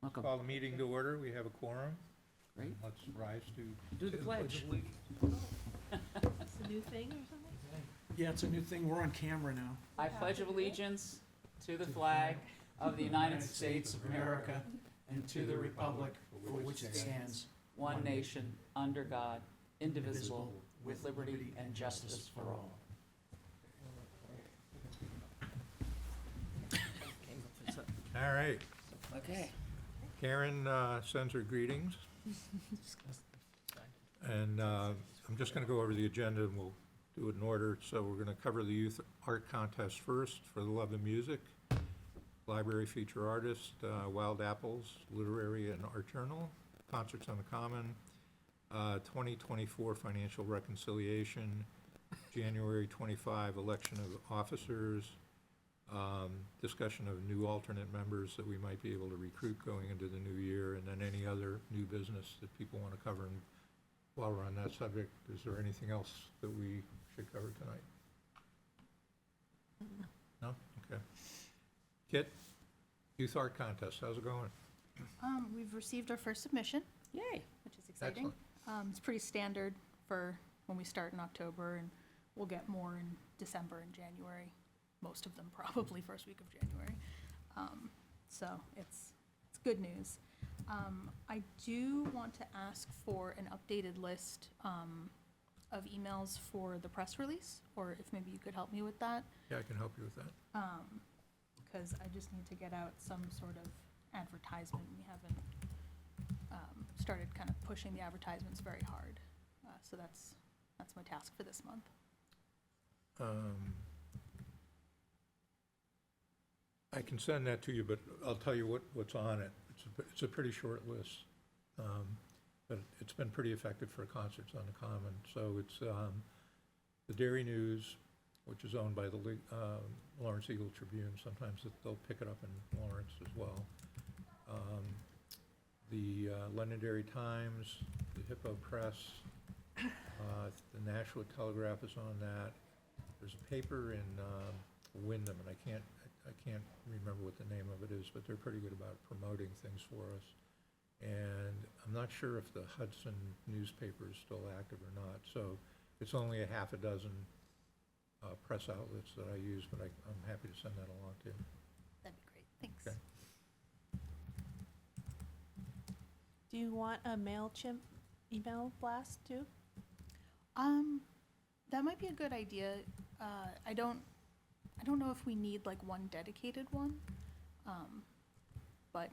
Welcome. Call the meeting to order. We have a quorum. Great. Let's rise to. Do the pledge. It's a new thing or something? Yeah, it's a new thing. We're on camera now. I pledge allegiance to the flag of the United States of America And to the republic for which it stands, one nation, under God, indivisible, with liberty and justice for all. All right. Okay. Karen sends her greetings. And I'm just going to go over the agenda and we'll do it in order. So we're going to cover the youth art contest first for the love of music. Library feature artist, Wild Apples, Literary and Art Journal, Concerts on the Common, 2024 Financial Reconciliation, January 25 Election of Officers, discussion of new alternate members that we might be able to recruit going into the new year, and then any other new business that people want to cover. And while we're on that subject, is there anything else that we should cover tonight? No? Okay. Kit, Youth Art Contest, how's it going? We've received our first submission, Yay. which is exciting. Excellent. It's pretty standard for when we start in October, and we'll get more in December and January. Most of them probably first week of January. So it's good news. I do want to ask for an updated list of emails for the press release, or if maybe you could help me with that. Yeah, I can help you with that. Because I just need to get out some sort of advertisement. We haven't started kind of pushing the advertisements very hard. So that's my task for this month. I can send that to you, but I'll tell you what's on it. It's a pretty short list. But it's been pretty effective for concerts on the Common. So it's the Dairy News, which is owned by the Lawrence Eagle Tribune. Sometimes they'll pick it up in Lawrence as well. The Londonderry Times, the Hippo Press, the Nashua Telegraph is on that. There's a paper in Wyndham, and I can't remember what the name of it is, but they're pretty good about promoting things for us. And I'm not sure if the Hudson newspaper is still active or not. So it's only a half a dozen press outlets that I use, but I'm happy to send that along to you. That'd be great. Thanks. Okay. Do you want a MailChimp email blast too? That might be a good idea. I don't know if we need like one dedicated one, but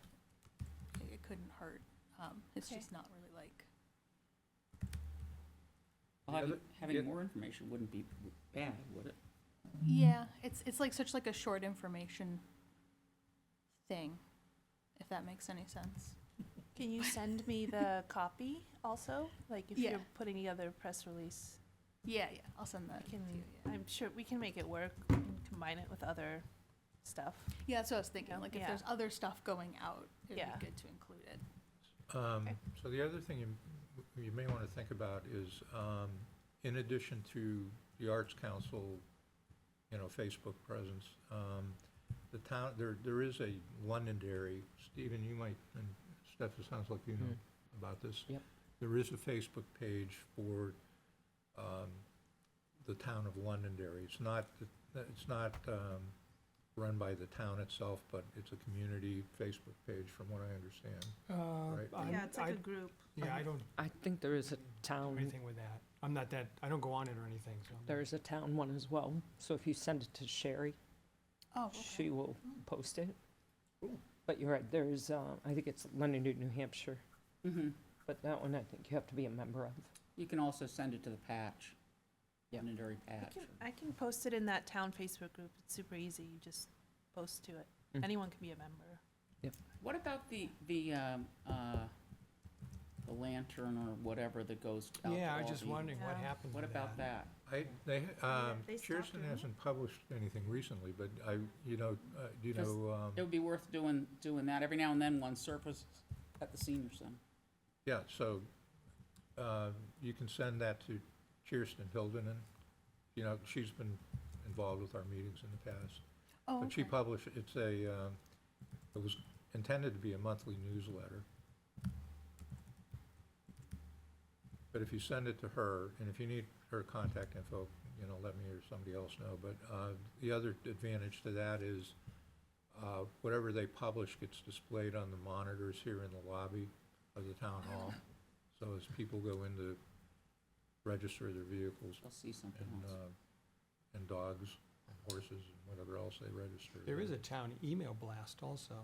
it couldn't hurt. It's Okay. just not really like. Well, Yeah, having yeah. more information wouldn't be bad, would it? Yeah, it's like such like a short information thing, if that makes any sense. Can you send me the copy also? Like if Yeah. you're putting together a press release, Yeah, I'll send that I to can, you. Yeah. I'm sure we can make it work and combine it with other stuff. Yeah, that's what I was thinking. Like, if Yeah. there's other stuff going out, it'd Yeah. be good to include it. So the other thing you may want to think about is, in addition to the Arts Council, Facebook presence, the town, there is a Londonderry. Stephen, you might, and Steph, it sounds like you know about this. Yep. There is a Facebook page for the town of Londonderry. It's not run by the town itself, but it's a community Facebook page, from what I understand. Right. Yeah, it's like a group. Yeah, I don't I think there is a do town, anything with that. I'm not that, I don't go on it or anything, so. there is a town one as well. So if you send it to Sherry, Oh, okay. she will post it. But you're right, there is, I think it's Londonderry, New Hampshire, Mm-hmm. but that one I think you have to be a member of. You can also send it to the patch. Yeah. Londonderry patch. I can post it in that town Facebook group. It's super easy. You just post to it. Mhm. Anyone can be a member. What about the lantern or whatever that goes out? Yeah, to I was all just the- wondering what Yeah. happened What to about that. that? They stopped Kirsten doing it? hasn't published anything recently, but do you Just- know, It would be worth doing that. Every now and then one surfaces at the senior center. yeah, so you can send that to Kirsten Hildenen. She's been involved with our meetings in the past. Oh, But she okay. published, it intended to be a monthly newsletter. But if you send it to her, and if you need her contact info, let me or somebody else know. But the other advantage to that is whatever they publish gets displayed on the monitors here in the lobby of the town hall. So as people go in to register their vehicles I'll see something and, else. and dogs, and horses, and whatever else they register. There is a town email blast also,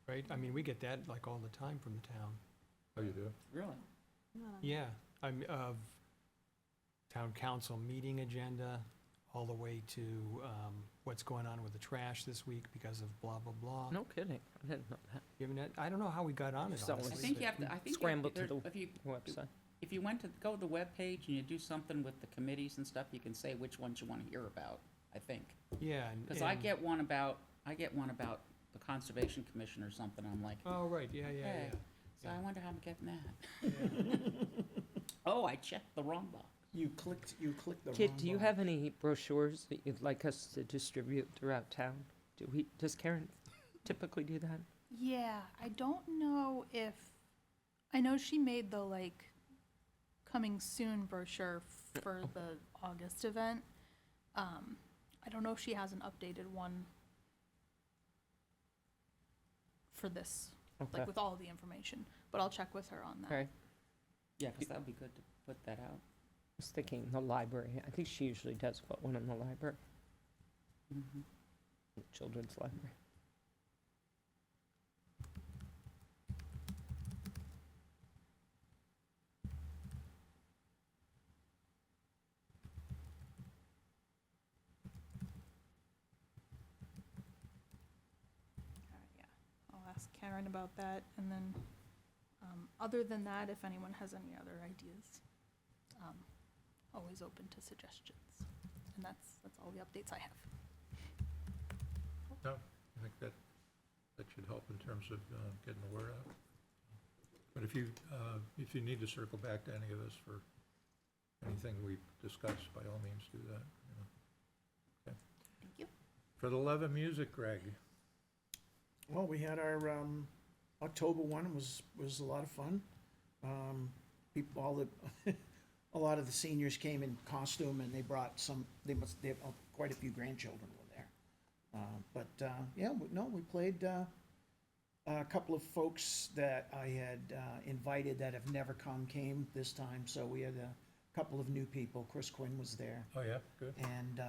right? I mean, we get that like all the time from the town. Oh, you do? Really? Yeah, of town council meeting agenda, all the way to what's going on with the trash this week because of blah, blah, blah. No kidding, I didn't know that. Given that, I don't know how we got on it, So I honestly. think but you have to, I think you have Scramble to, to there- Website. if you went to, go to the webpage and you do something with the committees and stuff, you can say which ones you want to hear about, I think. Yeah, Because I get one about the Conservation Commission or something, I'm like, Oh, right, yeah, yeah, Okay. yeah. so I wonder how I'm getting that. Yeah. Oh, I checked the wrong box. You clicked the wrong Kit, do you button. have any brochures that you'd like us to distribute throughout town? Does Karen typically do that? Yeah, I don't know if, I know she made the like coming soon brochure for the August event. I don't know if she has an updated one for this, Okay, like with all the information, but I'll check with her on that. okay. Yeah, because that would be good to put that out. I was thinking the library. I think she usually does put one in the library, Mhm. the children's library. Yeah, I'll ask Karen about that, and then, other than that, if anyone has any other ideas, always open to suggestions. And that's all the updates I have. No, I think that should help in terms of getting the word out. But if you need to circle back to any of us for anything we've discussed, by all means, do that. Thank you. For the love of music, Greg, Well, we had our October one was a lot of fun. A lot of the seniors came in costume, and they brought quite a few grandchildren were there. We played a couple of folks that I had invited that have never came this time. So we had a couple of new people. Chris Quinn was there. oh yeah, good. And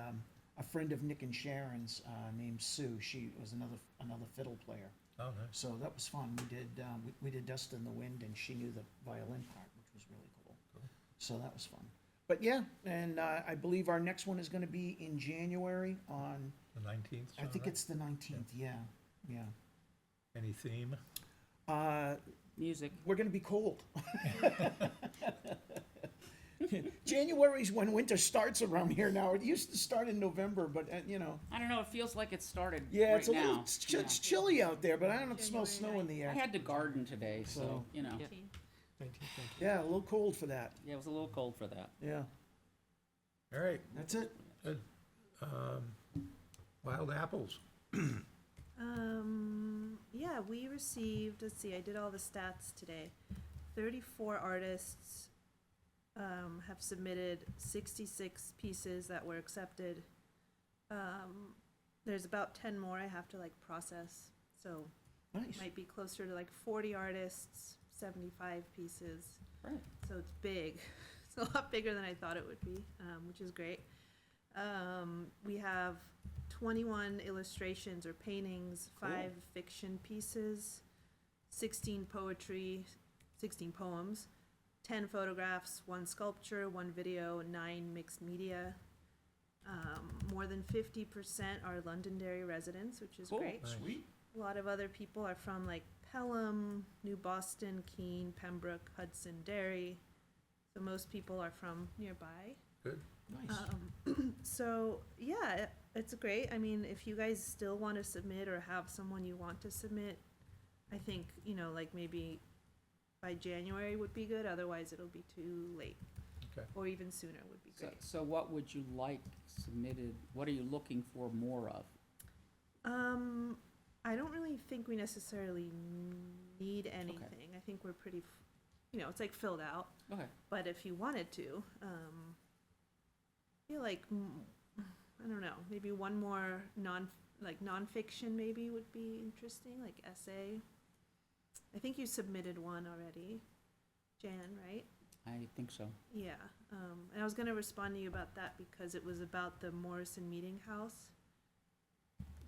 a friend of Nick and Sharon's named Sue. She was another fiddle player. Oh, nice. So that was fun. We did Dust in the Wind, and she knew the violin part, which was really cool. Cool. So that was fun. But yeah, and I believe our next one is going to be in January on. The 19th? I think it's the 19th. Yeah. Any theme? Music. We're going to be cold. January's when winter starts around here now. It used to start in November, but I don't know, it feels like it started yeah, right it's a little now. it's chilly out there, but I don't smell January snow in the I air. had to garden today, so, So- you know. Yeah. 19, thank you. Yeah, a little cold for that. Yeah, it was a little cold for that. Yeah, All right, that's it. Wild Apples. Yeah, we received, let's see, I did all the stats today. 34 artists have submitted 66 pieces that were accepted. There's about 10 more I have to process, so Nice. might be closer to 40 artists, 75 pieces. Right. So it's big. It's a lot bigger than I thought it would be, which is great. We have 21 illustrations or paintings, 5 fiction pieces, 16 poems, 10 photographs, 1 sculpture, 1 video, 9 mixed media. More than 50% are Londonderry residents, which is Cool. great. Nice. Sweet. A lot of other people are from Pelham, New Boston, Keene, Pembroke, Hudson, Derry. So most people are from nearby. Nice. So yeah, it's great. I mean, if you guys still want to submit or have someone you want to submit, I think, maybe by January would be good. Otherwise, it'll be too late. Okay. Or even sooner would be So, great. so what would you like submitted, what are you looking for more of? I don't really think we necessarily need anything. I think we're pretty, it's like filled out. Okay, But if you wanted to, I feel like, I don't know, maybe one more nonfiction maybe would be interesting, like essay. I think you submitted one already, Jan, right? I think so. Yeah, and I was gonna respond to you about that because it was about the Morrison Meeting House.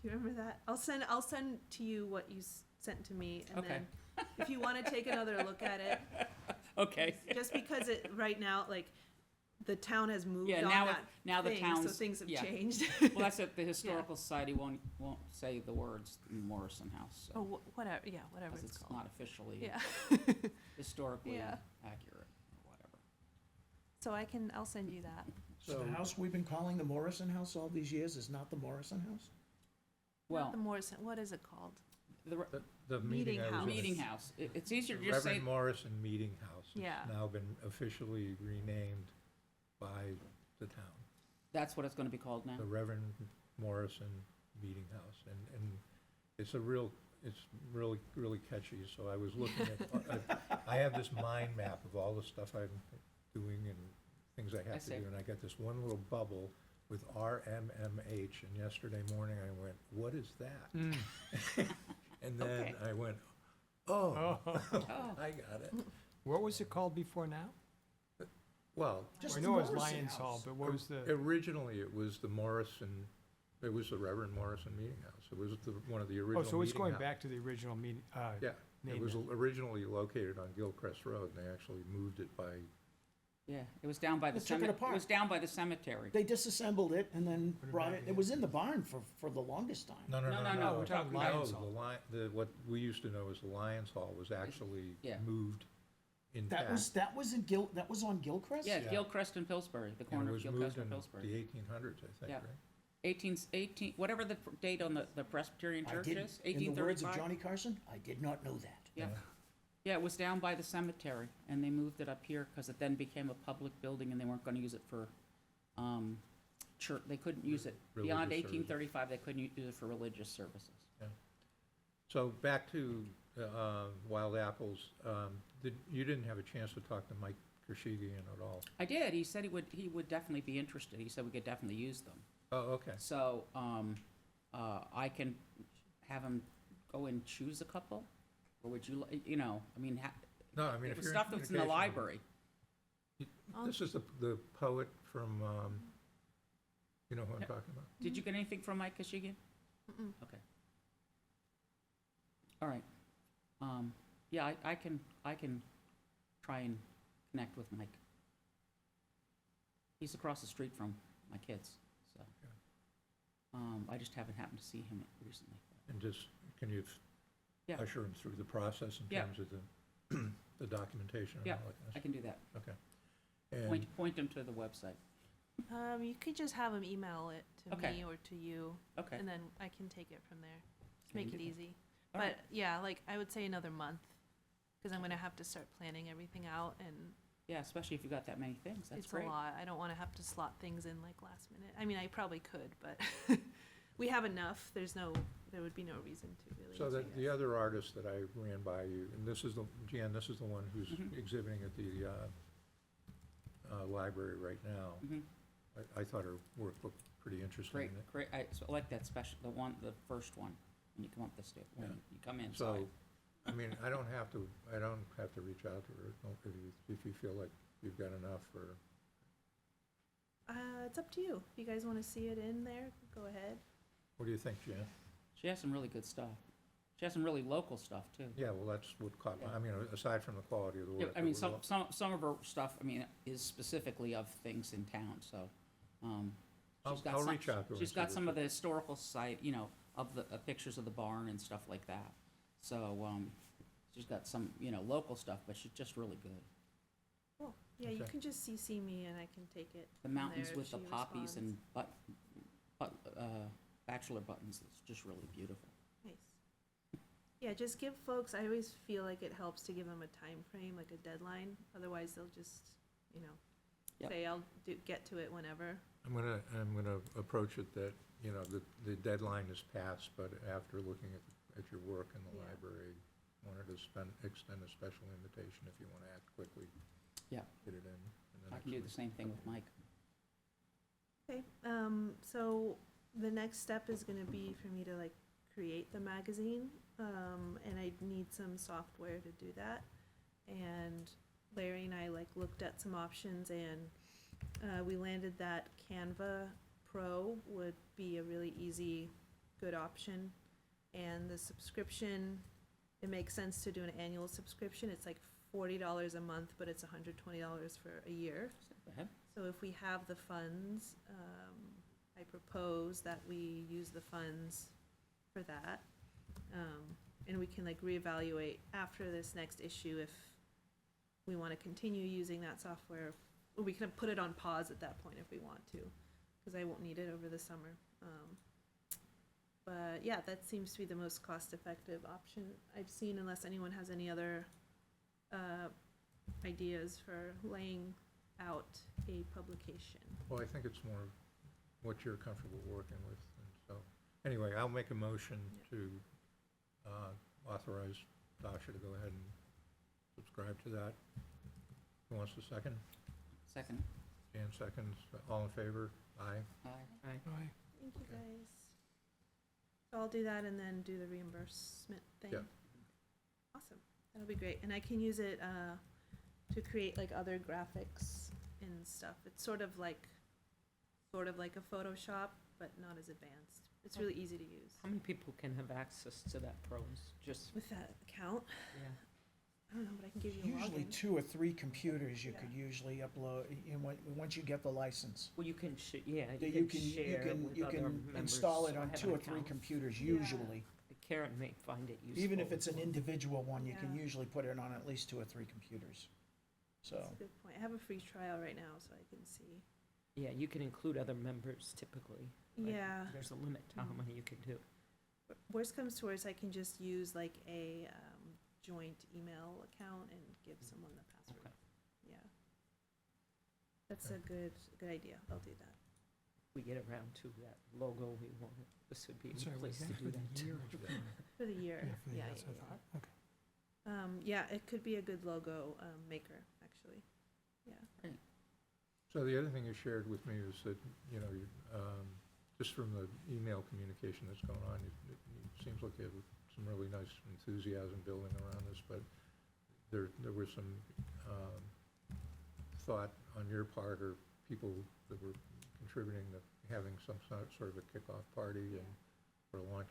Do you remember that? I'll send to you what you sent to me, and Okay. then if you wanna take another look at it, Okay. just because it, right now, like, the town has moved Yeah, on now, that now the thing, so town's, things have yeah. changed. well, that's it, the Historical Society won't say the words Morrison House, so, Oh, whatever, yeah, whatever because it's it's called. not officially Yeah, historically Yeah. accurate, or whatever. so I'll send you that. So the house we've been calling the Morrison House all these years is not the Morrison House? Well, Not the Morrison, what is it called? The Meeting meeting I was house. in. meeting house, it's easier to The just say, Reverend Morrison Meeting House. Yeah. It's now been officially renamed by the town. that's what it's gonna be called now? The Reverend Morrison Meeting House. And it's really, really catchy. So I was looking at, I have this mind map of all the stuff I'm doing and things I I have to see. do. And I got this one little bubble with RMMH. And yesterday morning I went, what is that? Mm. And then Okay. I went, oh, Oh, I got it. What was it called before now? Well, Just I the know it was Morrison Lions Hall, House. but what was the, originally it was the Morrison, it was the Reverend Morrison Meeting House. It was one of the original oh, so it's meeting going hou- back to the original meeting, Yeah, it name was then. originally located on Gilcrest Road, and they actually moved it by, yeah, it was down by the They took it cemetery, it apart. was down by the cemetery. They disassembled it and then Put it brought back it, in. it was in the barn for the longest time. no. No, we're talking Lions Hall. What we used to know as the Lions Hall was actually Yeah. moved intact. That was on Gilcrest? Yeah, Yeah. Gilcrest and Pillsbury, the And corner it of was Gilcrest moved and in Pillsbury. the 1800s, I think, Yeah. right? 18, whatever the date on the Presbyterian I church did, is, in the words of 1835? Johnny Carson, I did not know that. Yeah. Yeah, it was down by the cemetery, and they moved it up here, because it then became a public building, and they weren't gonna use it for, church, they couldn't use it, beyond Religious services. 1835, they couldn't use it for religious services. So back to Wild Apples, you didn't have a chance to talk to Mike Kershigian at all? I did, he said he would definitely be interested, he said we could definitely use them. Oh, okay. So, I can have him go and choose a couple, or would you, I mean, No, I mean, it if was you're in stuff that's in the communication- library. This is the poet from, you know who I'm talking about? Did you get anything from Mike Kashigian? Mm-mm. Okay. All right. Yeah, I can try and connect with Mike. He's across the street from my kids, so. I just haven't happened to see him recently. And just, can you Yeah. usher him through the process in Yeah. terms of the documentation and Yeah, all that kind of I stuff? can do that. Okay. And, Point him to the website. You could just have them email it to Okay. me or to you, Okay. and then I can take it from there. Just Can make you it do- easy. All right. But yeah, like I would say another month, because I'm gonna have to start planning everything out, and Yeah, especially if you got that many things, that's it's great. a lot. I don't want to have to slot things in like last minute. I mean, I probably could, but we have enough. There would be no reason to really. so say the yes. other artist that I ran by you, and this is Jan, this is the one who's Mhm. exhibiting at the library right now. Mhm. I thought her work looked pretty interesting. Great, I like that special, the first one, when you come up the stairs, when Yeah. you come inside. So, I mean, I don't have to reach out to her if you feel like you've got enough, or, It's up to you. If you guys want to see it in there, go ahead. what do you think, Jan? She has some really good stuff. She has some really local stuff, too. Yeah, well, that's what caught my, I mean, aside from the quality of the Yeah, work. I mean, it was some of her stuff, I mean, is specifically of things in town, so, she's got I'll some, reach out to her. she's and see got what some she- of the historical site, of the pictures of the barn and stuff like that. So, she's got some, local stuff, but she's just really good. Cool. Yeah, you Okay. can just CC me and I can take it. The from mountains there with if the she poppies responds. and bachelor buttons, it's just really beautiful. Nice. Yeah, just give folks, I always feel like it helps to give them a time frame, like a deadline. Otherwise, they'll just, Yep. say I'll get to it whenever. I'm gonna approach it that, the deadline is passed, but after looking at the at your work in the Yeah. library, wanted to extend a special invitation if you want to act quickly. Yeah. Get it in the I next can do week. the same thing with Mike. Okay, so the next step is gonna be for me to like create the magazine, and I need some software to do that. And Larry and I like looked at some options and, we landed that Canva Pro would be a really easy, good option. And the subscription, it makes sense to do an annual subscription. It's like $40 a month, but it's $120 for a year. Go ahead. So if we have the funds, I propose that we use the funds for that. And we can like reevaluate after this next issue if we want to continue using that software. Or we can put it on pause at that point if we want to, because I won't need it over the summer. But yeah, that seems to be the most cost-effective option I've seen, unless anyone has any other ideas for laying out a publication. Well, I think it's more what you're comfortable working with, and so, anyway, I'll make a motion Yeah. to authorize Dasha to go ahead and subscribe to that. Who wants to second? Second. Jan seconds, all in favor? Aye. Aye. Aye. Aye. Thank you, Okay. guys. So I'll do that and then do the reimbursement thing. Yeah. Awesome, that'll be great, and I can use it, to create like other graphics and stuff. It's sort of like a Photoshop, but not as advanced. It's really easy to use. How many people can have access to that pros? Just, With that account, yeah. I don't know, but I can give you a Usually login. 2 or 3 computers you Yeah. could usually upload, once you get the license. Well, you can, yeah, Yeah, you can share with you other can members. install it who on have 2 an or 3 account. computers, Yeah. usually. Karen may find it useful. Even if it's an individual one, you can Yeah. usually put it on at least 2 or 3 computers. So, That's a good point. I have a free trial right now, so I can see. Yeah, you can include other members typically. but Yeah. There's a limit to how Mhm. many you can do. Worst comes to worst, I can just use like a joint email account and give someone the password. Okay. Yeah. That's a good idea. I'll do that. We get around to that logo we want, this would be a Sorry, was place to that do for the that year too. or for- For the year. Yeah, for the Yeah, year, that's what I yeah, thought. yeah. Okay. Yeah, it could be a good logo maker, actually. Yeah. So the other thing you shared with me is that, just from the email communication that's going on, it seems like you have some really nice enthusiasm building around this, but there was some thought on your part, or people that were contributing to having some sort of a kickoff party Yeah. and for a launch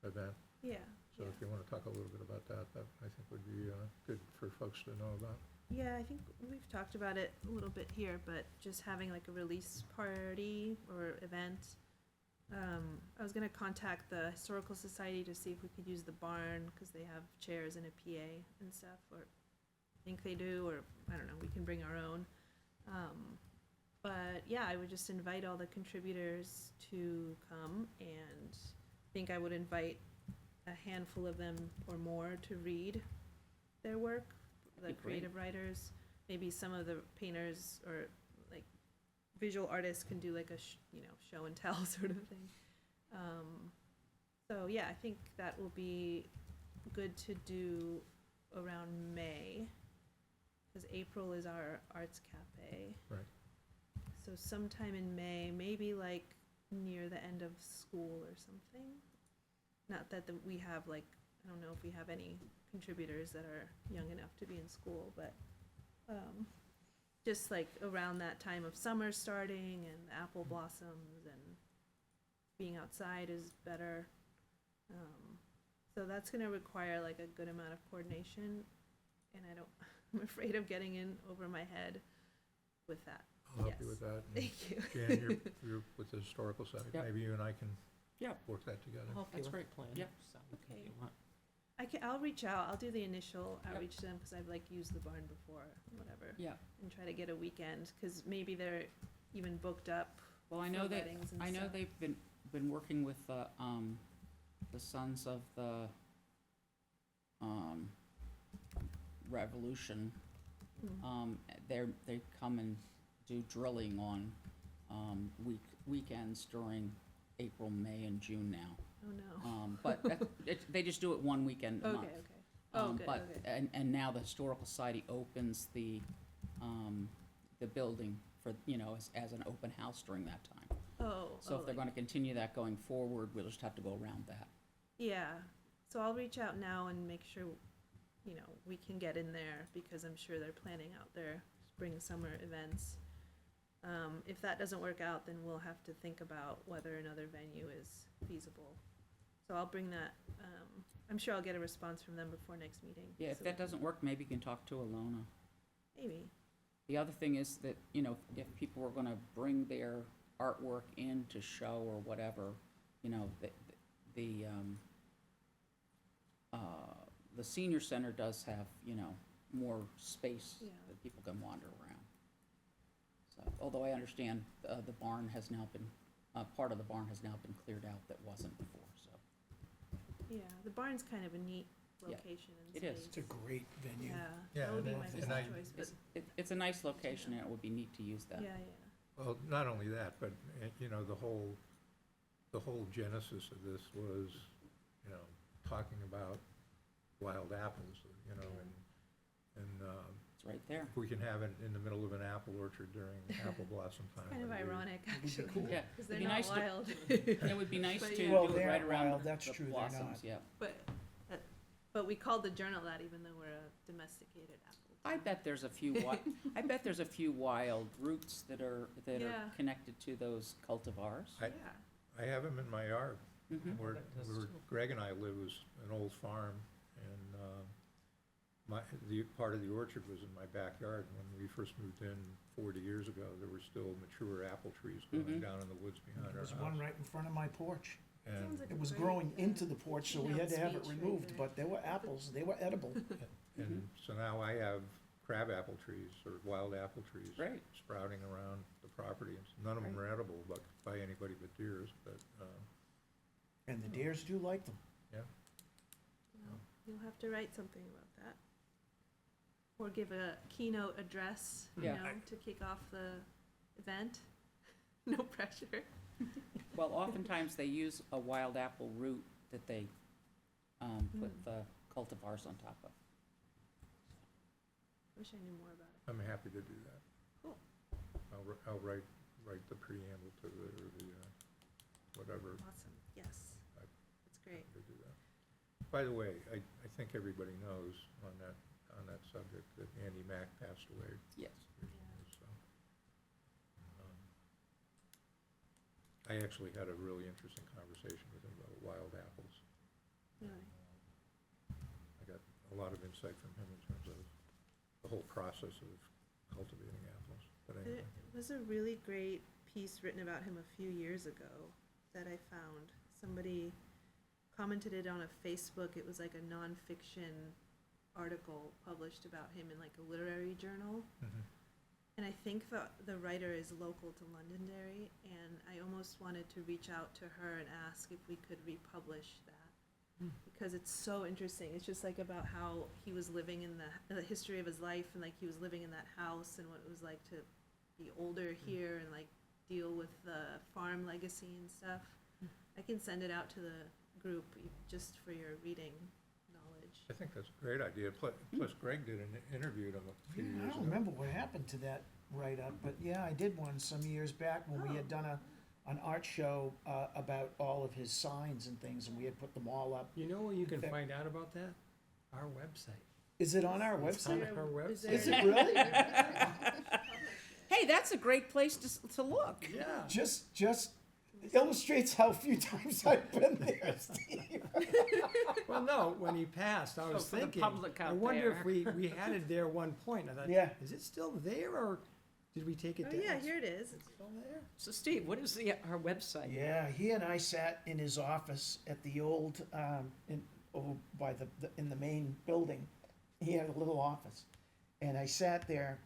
event. Yeah. So if you want to talk a little bit about that, that I think would be good for folks to know about. Yeah, I think we've talked about it a little bit here, but just having like a release party or event. I was gonna contact the Historical Society to see if we could use the barn, because they have chairs and a PA and stuff, or I think they do, or I don't know, we can bring our own. But yeah, I would just invite all the contributors to come, and I think I would invite a handful of them or more to read their work, the Be great. creative writers. Maybe some of the painters or like visual artists can do like a show and tell sort of thing. So yeah, I think that will be good to do around May, because April is our arts cafe. Right. So sometime in May, maybe like near the end of school or something. Not that we have like, I don't know if we have any contributors that are young enough to be in school, but just like around that time of summer starting and the apple blossoms and being outside is better. So that's gonna require like a good amount of coordination, and I'm afraid of getting in over my head with that. I'll help you Yes. with that. And Thank you. Jan, you're with the historical side. Yep. Maybe you and I can Yep. work that together. I'll help That's you great. plan. Yep. Something Okay. you want. I'll reach out. I'll do the initial Yep. outreach to them, because I've like used the barn before, whatever, Yeah. and try to get a weekend, because maybe they're even booked up. Well, I for know that, weddings and I know stuff. they've been working with the Sons of the, Revolution. Mm. They come and do drilling on, weekends during April, May, and June now. Oh, no. But they just do it one weekend a month. Okay, okay. Oh, good, But, okay. and now the Historical Society opens the building for, as an open house during that time. Oh, So if they're like- gonna continue that going forward, we'll just have to go around that. Yeah, so I'll reach out now and make sure, we can get in there, because I'm sure they're planning out their spring, summer events. If that doesn't work out, then we'll have to think about whether another venue is feasible. So I'll bring that, I'm sure I'll get a response from them before next meeting. Yeah, if so that we can- doesn't work, maybe you can talk to Alona. Maybe, The other thing is that, if people were gonna bring their artwork in to show or whatever, the senior center does have, more space Yeah. that people can wander around. So, although I understand, the barn has now been, part of the barn has now been cleared out that wasn't before, so. yeah, the barn's kind of a neat Yeah, location and it is. space. It's a great venue. Yeah, Yeah, that would be and my I- first and I- choice, but, It's a nice location, and it would be neat to use that. yeah. Well, not only that, but, the whole genesis of this was, talking about wild apples, and It's right there. if we can have it in the middle of an apple orchard during apple blossom time. Kind of that'd be- ironic, Would be actually, cool. Yeah, because it'd they're be not nice to, wild. it would be nice But to yeah. do Well, it they right aren't around wild, that's the true, they're blossoms, not. yeah. But we called the journal that, even though we're a domesticated apple. I bet there's a few wild roots that are Yeah. connected to those cultivars. I- Yeah, I have them in my yard. Mhm. Where, That's where true. Greg and I live was an old farm, and, the part of the orchard was in my backyard. When we first moved in 40 years ago, there were still mature apple trees growing Mhm. down in the woods behind our There's house. one right in front of my porch. sounds And, like It a was great, growing into the porch, so we had to have it speech right removed, there. but there were apples, they were edible. and so now I have crab apple trees, or wild apple trees. Great. Sprouting around the property. None of them are edible, but by anybody but deers, but, And the deers do like them. Well, You'll have to write something about that. Or give a keynote address, Yeah. to kick off the event. No pressure. Well, oftentimes they use a wild apple root that they put Mm. the cultivars on top of. Wish I knew more about it. I'm happy to do that. Cool. I'll write the preamble to the, or the, whatever, Awesome, yes. I- That's great. to do that. By the way, I think everybody knows on that subject that Andy Mack passed away Yes. recently, so. I actually had a really interesting conversation with him about wild apples. Really. I got a lot of insight from him in terms of the whole process of cultivating apples, but anyway. There was a really great piece written about him a few years ago that I found. Somebody commented it on a Facebook. It was like a nonfiction article published about him in like a literary journal. Mhm. And I think the writer is local to Londonderry, and I almost wanted to reach out to her and ask if we could republish that. Because it's so interesting. It's just like about how he was living in the history of his life, and like he was living in that house, and what it was like to be older here and like deal with the farm legacy and stuff. I can send it out to the group just for your reading knowledge. I think that's a great idea. Plus Greg interviewed him a few Yeah, years I ago. don't remember what happened to that write-up, but yeah, I did one some years back when we had Oh. done an art show about all of his signs and things, and we had put them all up. You know where you can Okay. find out about that? Our website. Is it on our It's on website? our website. Is it really? Hey, that's a great place to look. Yeah. Just illustrates how few times I've been there, Steve. Well, no, when he passed, I was So for the thinking, public I out wonder there. if we had it there one point. I thought, Yeah. is it still there or did we take it Oh down? yeah, here it is. It's still there? So Steve, what is our website? Yeah, he and I sat in his office at the old, over by in the main building. He had a little office. And I sat there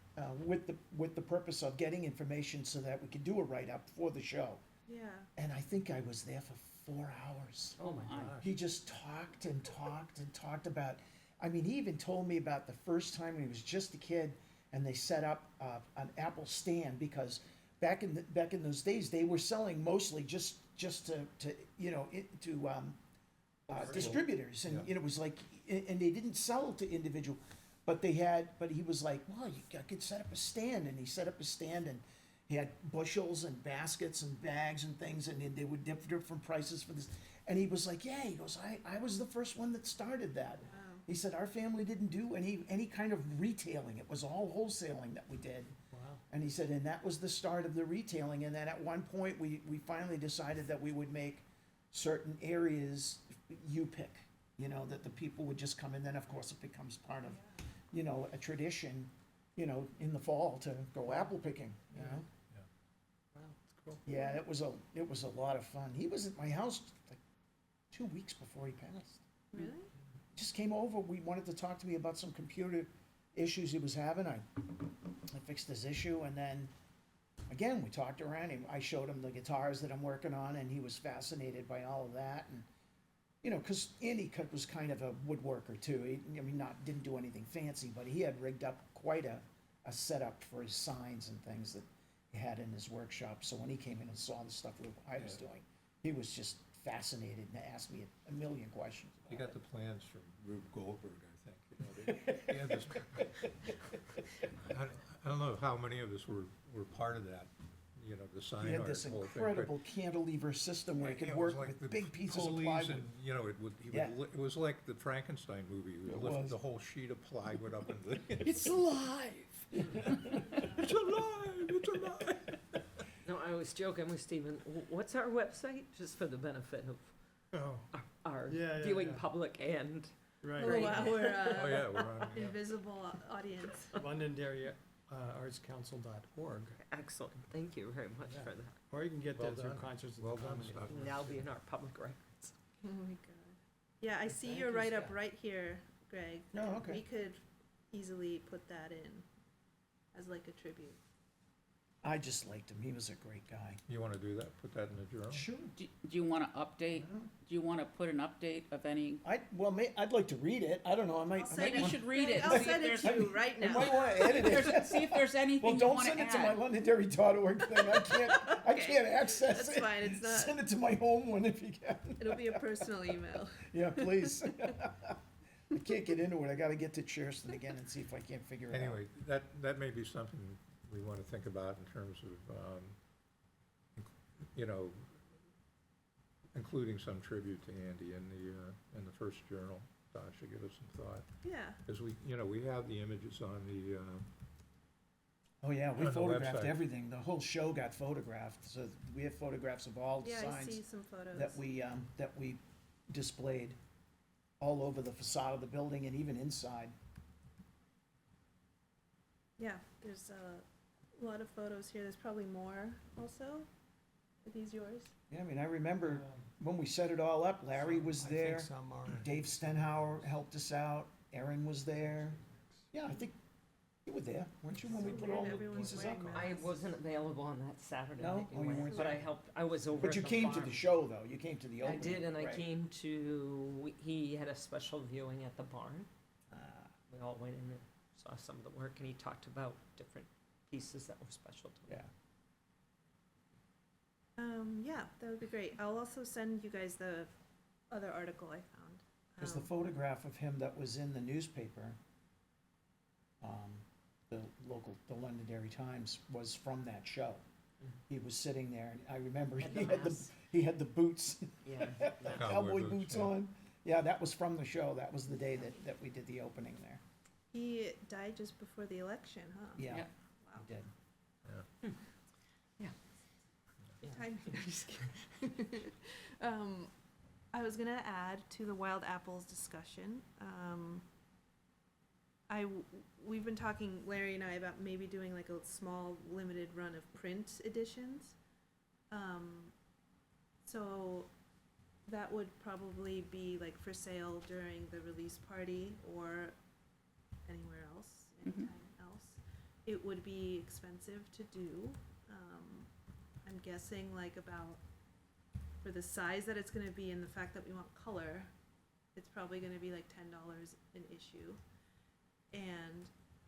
with the purpose of getting information so that we could do a write-up for the show. Yeah. And I think I was there for 4 hours. Oh my my. gosh. He just talked and talked and talked about, I mean, he even told me about the first time when he was just a kid and they set up an apple stand, because back in those days, they were selling mostly just just to, you know, distributors, and, you know, it was like, and they didn't sell to individual, but he was like, well, I could set up a stand, and he set up a stand, and he had bushels and baskets and bags and things, and they would different prices for this, and he was like, yeah, he goes, I was the first one that started that. Wow. He said, our family didn't do any kind of retailing, it was all wholesaling that we did. Wow. And he said, and that was the start of the retailing, and then at one point, we finally decided that we would make certain areas pick, you know, that the people would just come, and then of course it becomes part of, you know, a tradition, you know, in the fall to go apple picking, you know? Wow, that's cool. Yeah, it was a lot of fun. He was at my house like 2 weeks before he passed. Really? Just came over, we wanted to talk to me about some computer issues he was having, I fixed his issue, and then, again, we talked around, I showed him the guitars that I'm working on, and he was fascinated by all of that, and, you know, cause Andy was kind of a woodworker too, didn't do anything fancy, but he had rigged up quite a setup for his signs and things that he had in his workshop, so when he came in and saw the stuff that I was doing, he was just fascinated and asked me a million questions You about got it. the plans from Rube Goldberg, I think, you know, he had this, I don't know how many of us were part of that, you know, the sign He art had this whole thing. but- incredible cantilever system where he Yeah, could it was work like with the big pieces of pulleys plywood. and, you know, Yeah. it was like the Frankenstein movie, he It would lift was. the whole sheet of plywood up into the. It's alive! It's alive, it's alive. No, I was joking with Stephen. What's our website? Just for the benefit of Oh, our Yeah, yeah, viewing yeah. public and, right. Oh, wow, we're, Oh, yeah, we're on, yeah. invisible audience. LondonDairyArtsCouncil.org, excellent. Thank you very much Yeah. for that. or you can get Well that through done. Concerts of Well the done, Comedy. Scott. Now be in our public records. Oh my god. Yeah, I see Thank your you, write-up Scott. right here, Greg. Oh, and okay. We could easily put that in as like a tribute. I just liked him, he was a great guy. You wanna do that, put that in the journal? Sure. Do you wanna update, do you wanna put an update of any? I'd like to read it, I don't know, I might. I'll send Maybe you it- should read it. and I'll see if send it there's- to you right I now. might wanna edit it. See if there's anything Well, you don't wanna send it to my add. londonderry.org thing, I Okay. can't access it. That's fine, it's not, Send it to my home one if you can. it'll be a personal email. Yeah, please. I can't get into it, I gotta get to Churston again and see if I can't figure it out. Anyway, that may be something we wanna think about in terms of, you know, including some tribute to Andy in the first journal. Should give us some thought, Yeah, because we have the images on the, Oh, yeah, we On the photographed website. everything, the whole show got photographed, so we have photographs of all the yeah, I see signs some photos. that we displayed all over the facade of the building and even inside. Yeah, there's a lot of photos here, there's probably more also. Are these yours? Yeah, I mean, I remember when we set it all up, Larry was I there, think some are. Dave Stenhauer helped us out, Aaron was there. Yeah, I think you were there, weren't you, when we put all the Everyone's pieces up? wearing I wasn't available on that Saturday No? night, Oh, you weren't but I there? helped, I was over But at you the came to farm. the show, though, you came to the I opening. did, and I right. came to, he had a special viewing at the barn. Ah, We all went in and saw some of the work, and he talked about different pieces that were special to yeah. him. Yeah, that would be great. I'll also send you guys the other article I found. Because the Um, photograph of him that was in the newspaper, the Londonderry Times, was from that show. Mhm. He was sitting there, and I remember Had he the had mask. he had the boots, Yeah. cowboy boots, boots yeah. on. Yeah, that was from the show, that was the day that we did the opening there. He died just before the election, huh? Yeah, Yeah. Wow. he did. Yeah. Timing. I was gonna add to the wild apples discussion. We've been talking, Larry and I, about maybe doing like a small limited run of print editions. So that would probably be like for sale during the release party or anywhere else, anytime else. It would be expensive to do. I'm guessing like about, for the size that it's gonna be and the fact that we want color, it's probably gonna be like $10 an issue. And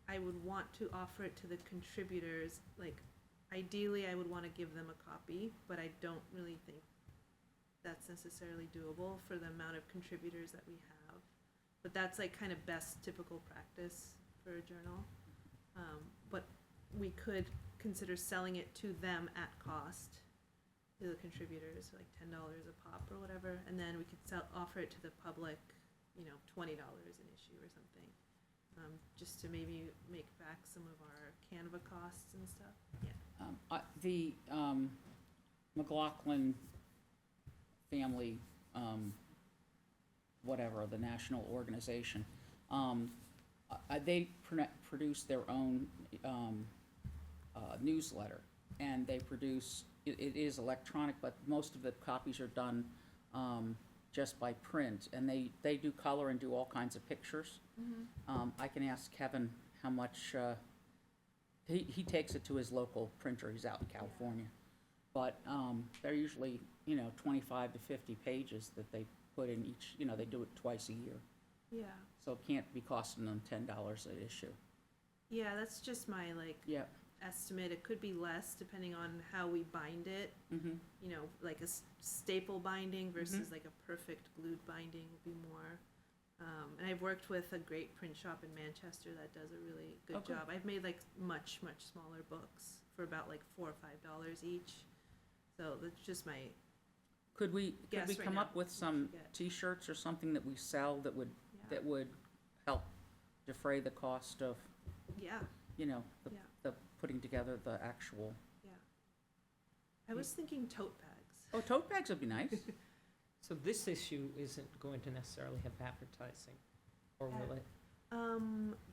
I would want to offer it to the contributors, like ideally I would wanna give them a copy, but I don't really think that's necessarily doable for the amount of contributors that we have. But that's like kind of best typical practice for a journal. But we could consider selling it to them at cost, to the contributors, like $10 a pop or whatever, and then we could offer it to the public, $20 an issue or something. Just to maybe make back some of our Canva costs and stuff. Yeah. The McLaughlin family, whatever, the national organization, they produce their own newsletter, and they produce, it is electronic, but most of the copies are done just by print, and they do color and do all kinds of pictures. I can ask Kevin how much, he takes it to his local printer, he's out in California. But they're usually, 25 to 50 pages that they put in each, they do it twice a year. Yeah. So it can't be costing them $10 an issue. Yeah, that's just my Yeah. estimate. It could be less depending on how we bind it. Mm-hmm. Like a staple binding versus like a perfect glued binding would be more. And I've worked with a great print shop in Manchester that does a really good Okay. job. I've made like much smaller books for about like $4 or $5 each. So that's just my Could we Guess right come now. up with some Yeah. T-shirts or something that we sell that would yeah. help defray the cost of, Yeah. the Yeah. putting together the actual. Yeah. I was thinking tote bags. Oh, tote bags would be nice. So this issue isn't going to necessarily have advertising, or will it?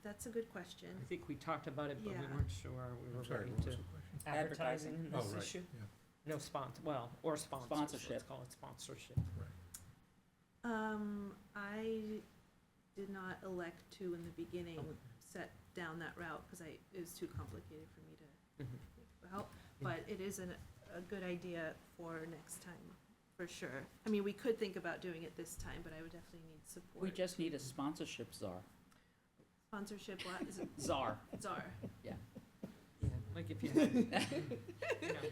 That's a good question. I think we talked about it, but we Yeah. weren't sure we were I'm sorry, ready what was to. the question? Advertising in Oh, this right, issue? yeah, No or sponsors, Sponsorship. let's call it sponsorship. right. I did not elect to in the beginning Oh. set down that route because it was too complicated for me to Mhm. think about. Yeah. But it is a good idea for next time, for sure. I mean, we could think about doing it this time, but I would definitely need support. We just need a sponsorship czar. Sponsorship, what, is it Czar. Czar? Yeah, like if you had,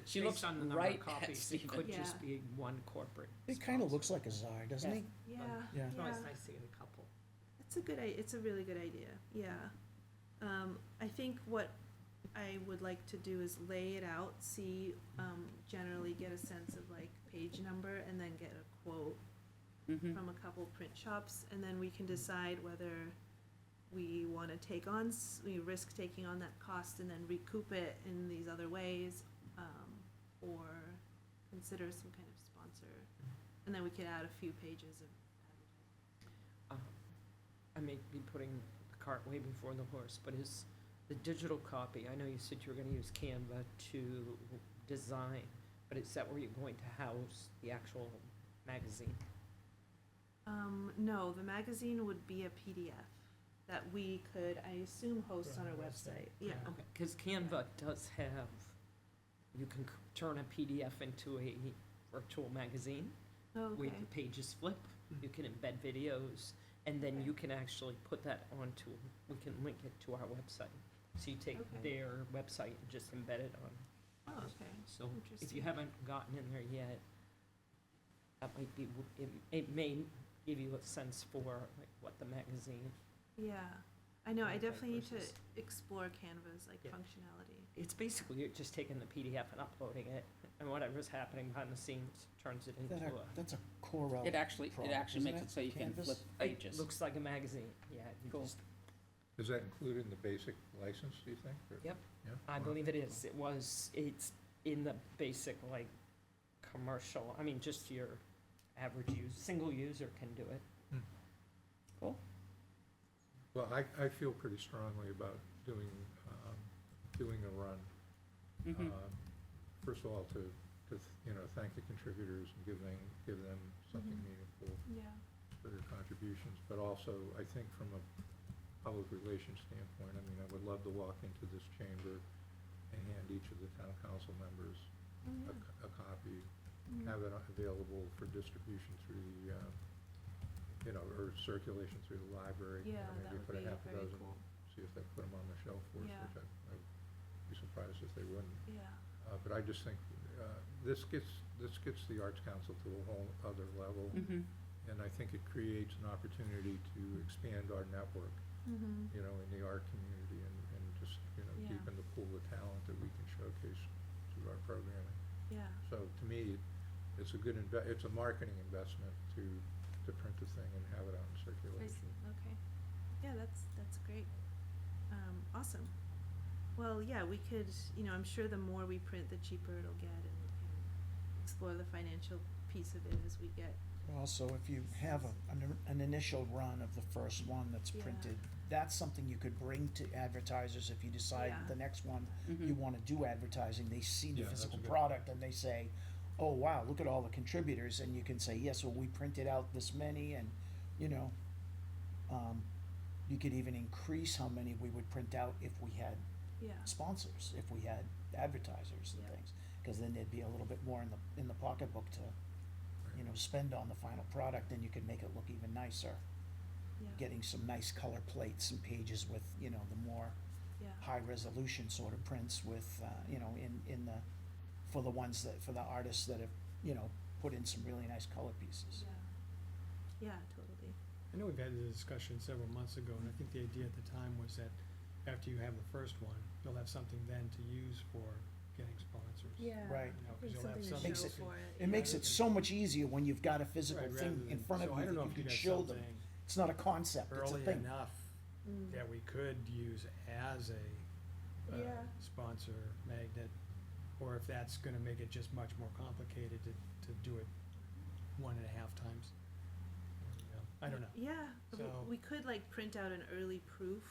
She based looks on the number right of at copies, it Stephen. could Yeah. just be one corporate. It kind of sponsor. looks like a czar, doesn't he? Yeah, Yeah. It's always yeah. nice seeing a couple. It's a really good idea, yeah. I think what I would like to do is lay it out, see, generally get a sense of like page number and then get a quote Mhm. from a couple print shops, and then we can decide whether we wanna take on, we risk taking on that cost and then recoup it in these other ways, or consider some kind of sponsor. And then we could add a few pages of advertising. I may be putting the cart way before the horse, but is the digital copy, I know you said you were gonna use Canva to design, but is that where you're going to house the actual magazine? No, the magazine would be a PDF that we could, I assume, host on our website. Yeah, Okay, because Canva does have, you can turn a PDF into a virtual magazine okay, where the pages flip, you can embed videos, and then Okay. you can actually put that onto, we can link it to our website. So you take Okay. their website and just embed it on. oh, okay, So if Interesting. you haven't gotten in there yet, that might be, it may give you a sense for like what the magazine, yeah. I know, I Okay, definitely need to versus- explore Canva's like Yeah. functionality. it's basically you're just taking the PDF and uploading it, and whatever's happening behind the scenes turns it into That's a Corel. It actually product, isn't makes it so you can Canvas? flip it pages. looks like a magazine, yeah. You Cool. just- Is that included in the basic license, do you think? or- Yep. Yeah? I Wow. believe it is. It's in the basic, like, commercial, I mean, just your average single user can do it. Cool. Well, I feel pretty strongly about doing a run. Mhm. First of all, to thank the contributors and give them something Mhm. meaningful Yeah. for their contributions, but also, I think from a public relations standpoint, I mean, I would love to walk into this chamber and hand each of the town council members Oh, a copy, yeah. have it available for distribution through the, or circulation through the library. Yeah, Or that maybe would put a be half a very dozen, cool. see if they put them on the shelf for us, Yeah. which I'd be surprised if they wouldn't. Yeah. But I just think, this gets this gets the Arts Council to a whole other level. Mhm. And I think it creates an opportunity to expand our network, Mm-hmm. you know, in the art community and just, you know, Yeah. deepen the pool of talent that we can showcase through our programming. Yeah. So to me, it's a good it's a marketing investment to print the thing and have it out in I circulation. see. Okay. Yeah, that's great. Awesome. Well, yeah, we could, you know, I'm sure the more we print, the cheaper it'll get, and we can explore the financial piece of it as we get. Also, if you have an initial run of the first one that's Yeah. printed, that's something you could bring to advertisers if you decide Yeah. the next one Mhm. you wanna do advertising, they see the Yeah, that's a physical good product and they say, oh, wow, look at all the contributors, and you can say, yes, well, we printed out this many, and, you know, you could even increase how many we would print out if we had Yeah. sponsors, if we had advertisers and Yeah. things, cause then there'd be a little bit more in the pocketbook to, you know, spend on the final product, and you could make it look even nicer. Yeah. Getting some nice color plates and pages with, you know, the more Yeah. high resolution sort of prints with, you know, in the, for the ones that, for the artists that have, you know, put in some really nice color pieces. Yeah. Yeah. Totally. I know we've had this discussion several months ago, and I think the idea at the time was that after you have the first one, you'll have something then to use for getting sponsors. Yeah. Right. You know, 'cause Need you'll have something to something. Makes show it- for it. It makes it so much easier when you've got a physical Right, rather thing in than- front of so you I don't know that you if you can got show them. something It's not a concept, it's a early thing. enough Mm. that we could use as a Yeah. sponsor magnet, or if that's gonna make it just much more complicated to do it 1.5 times. You know, I don't know. Yeah, So- we could like print out an early proof,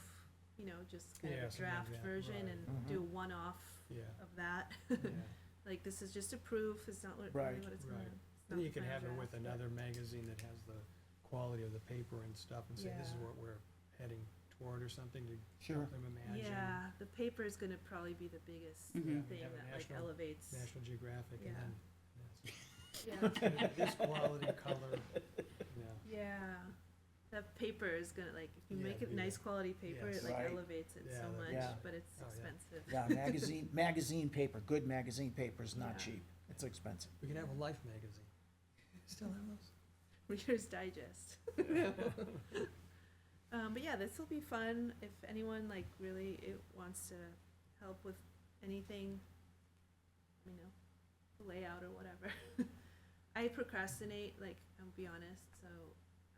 you know, just kind Yeah, of a something like draft that, version right. and Mhm. do a one-off Yeah, of that. yeah. Like, this is just a proof, it's not what, Right, really what it's gonna, right. it's not Then the you can final have it with draft, but- another magazine that has the quality of the paper and stuff, and say, this is Yeah. what we're heading toward, or something to Sure. help them imagine. Yeah, the paper is gonna probably be the biggest Mhm. Yeah, we thing have a that like national- elevates. National Geographic, and Yeah. then, Yeah, this quality, color, yeah. yeah, that paper is gonna, like, if you Yeah, make it be nice the- quality paper, yes. it like Right. elevates it Yeah, so that- much, Yeah. but it's Oh, yeah. expensive. Yeah, magazine paper, good magazine paper is not Yeah. cheap, it's expensive. We can have a Life magazine. Still have those? Reader's Digest. But yeah, this will be fun. If anyone like really wants to help with anything, you know, the layout or whatever. I procrastinate, like, I'll be honest, so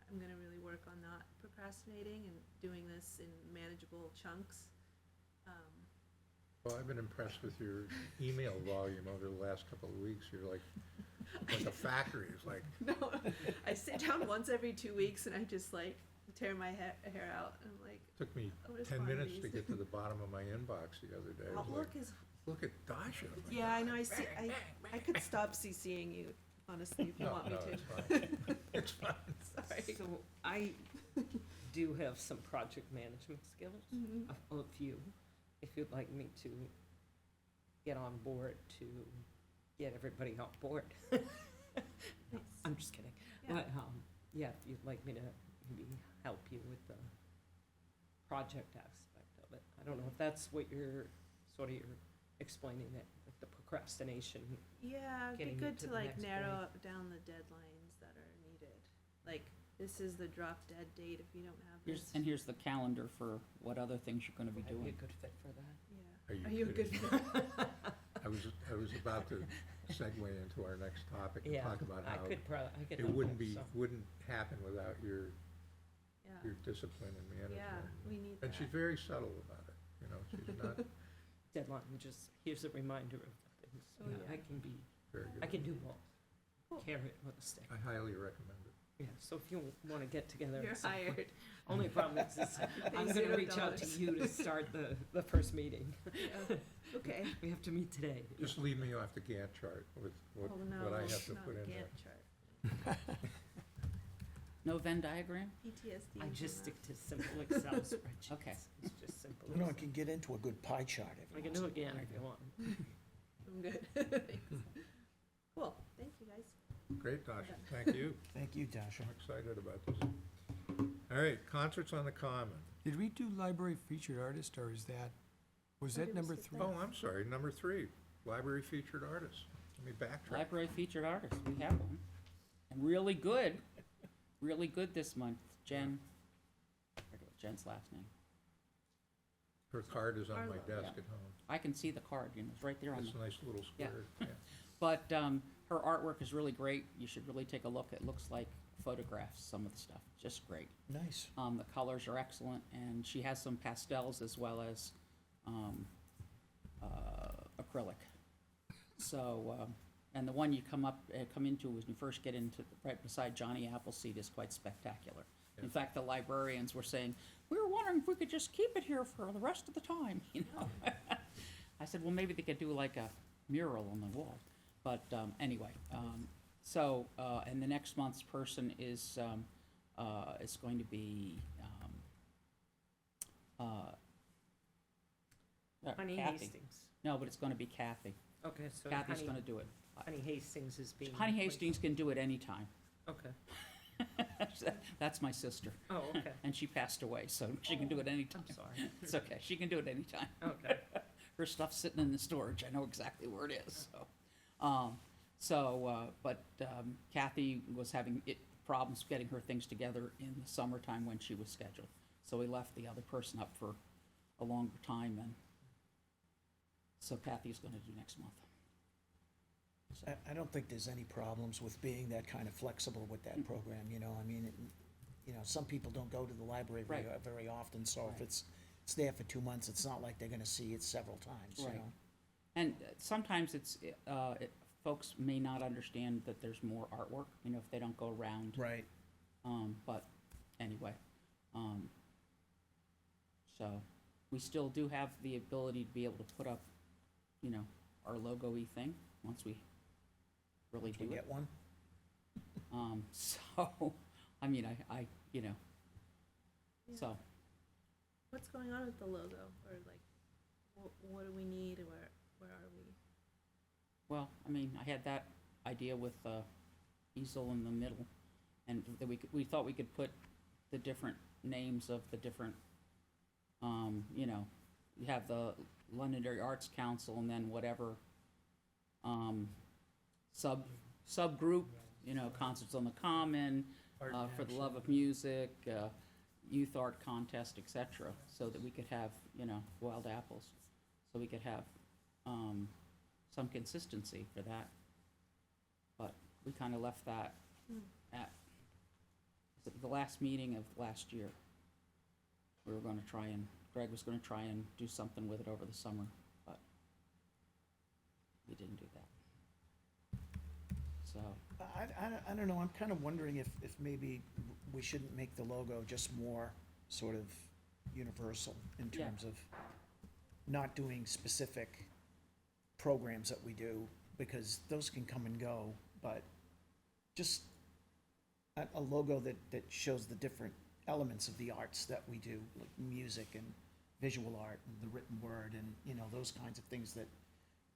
I'm gonna really work on not procrastinating and doing this in manageable chunks. Well, I've been impressed with your email volume over the last couple of weeks. You're like a factory. It's like, No, I sit down once every 2 weeks and I just like tear my hair out and I'm like, took me I'll 10 respond to minutes to these. get to the bottom of my inbox the other day. I was like, Outlook is, look at Dasha. I'm like, yeah, I know, I could stop CCing you, honestly, if you No, want me no, to. it's fine. It's fine. Sorry. So I do have some project management skills, Mhm. a few, if you'd like me to get on board to get everybody on board. No, I'm just kidding. Yeah. But, yeah, if you'd like me to maybe help you with the project aspect of it. I don't know if that's what you're explaining, that, like the procrastination. Yeah, it'd Getting be it good to to the like next narrow point. down the deadlines that are needed. Like, this is the drop dead date if you don't have this. Here's the calendar for what other things you're gonna be I'd be a doing. good fit for that. Yeah. Are Are you a good kidding? fit? I was about to segue into our next topic and Yeah, talk about I how could I could it help wouldn't also. wouldn't happen without your Yeah, discipline and management. yeah, we need And that. she's very subtle about it, you know, she's not Deadline, just, here's a reminder of the things. Oh, Yeah, yeah. I can be, very good. I can do both. Cool. Carrot with a stick. I highly recommend it. Yeah, so if you wanna get together. at You're some point- hired. Only problem is I'm Pay gonna reach out to $0. you to start the first meeting. Yeah. Okay. We have to meet today. Just leave me off the Gantt chart with Oh, no, what I have to not put in there. Gantt chart. No Venn diagram? PTSD. I from just that. stick to simple Excel spreadsheets. Okay. It's just simple. You know, I can get into a good pie chart I every can once do in it a again while. if you want. I'm good. Thanks. Cool, thank you guys. Great, Dasha, thank you. Thank you, Dasha. I'm excited about this. All right, concerts on the Common. Did we do library featured artist, or was Why that did we number skip 3? that? Oh, I'm sorry, number 3, library featured artists. Let me backtrack. Library featured artist, we have one. And really good this month, Jen, I forget what Jen's last name. Her card is on my Arlo. desk Yeah. at home. I can see the card, it's right there on the. It's a nice little Yeah. square, yeah. But her artwork is really great. You should really take a look. It looks like photographs, some of the stuff. Just great. Nice. The colors are excellent, and she has some pastels as well as acrylic. So, and the one you come into when you first get into, right beside Johnny Appleseed is quite spectacular. In Yeah. fact, the librarians were saying, we were wondering if we could just keep it here for the rest of the time, you know? I said, well, maybe they could do like a mural on the wall. But anyway, and the next month's person is going to be Honey Kathy. Hastings. No, but it's going to be Kathy. Okay, so Kathy's Honey, going to do it. Honey Hastings is being. Honey Hastings can do it anytime. Okay, That's my sister, oh, okay, and she passed away, so she can do it anytime. I'm sorry, It's okay, she can do it anytime. okay. Her stuff's sitting in the storage, I know exactly where it is, so. But Kathy was having problems getting her things together in the summertime when she was scheduled. So we left the other person up for a longer time, and so Kathy's gonna do next month. So, I don't think there's any problems with being that kind of flexible with that program, you know, I mean, some people don't go to the library Right. very often, so if Right. it's there for 2 months, it's not like they're gonna see it several times, you Right. know? And sometimes folks may not understand that there's more artwork, if they don't go around. Right. But anyway, so we still do have the ability to be able to put up, our logo-y thing, once we really Can do we it. get one? So, I mean, I Yeah. so, What's going on with the logo, or like, what do we need, or where are we? well, I mean, I had that idea with easel in the middle, and that we thought we could put the different names of the different, you have the Londonderry Arts Council, and then whatever subgroup, Concerts on the Common, For the Love of Music, Youth Art Contest, etc., so that we could have, Wild Apples, so we could have some consistency for that. But we kind of left that at the last meeting of last year. We were going to try and, Greg was going to try and do something with it over the summer, but we didn't do that. So, I don't know, I'm kind of wondering if maybe we shouldn't make the logo just more sort of universal in Yeah. terms of not doing specific programs that we do, because those can come and go, but just a logo that shows the different elements of the arts that we do, like music and visual art and the written word and, those kinds of things that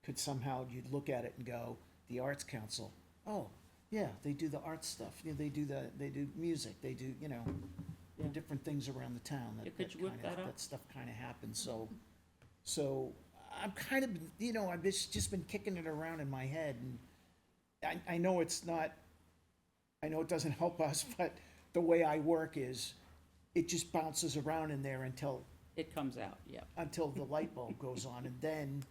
could somehow, you'd look at it and go, the Arts Council, oh, yeah, they do the art stuff, they do music, they do, Yeah. different things around the town Yeah, that could you whip kind of, that up? that stuff kind of happens, so I'm kind of, I've just been kicking it around in my head, and I know it's not, I know it doesn't help us, but the way I work is, it just bounces around in there until it comes out, yeah. the light bulb goes on, and then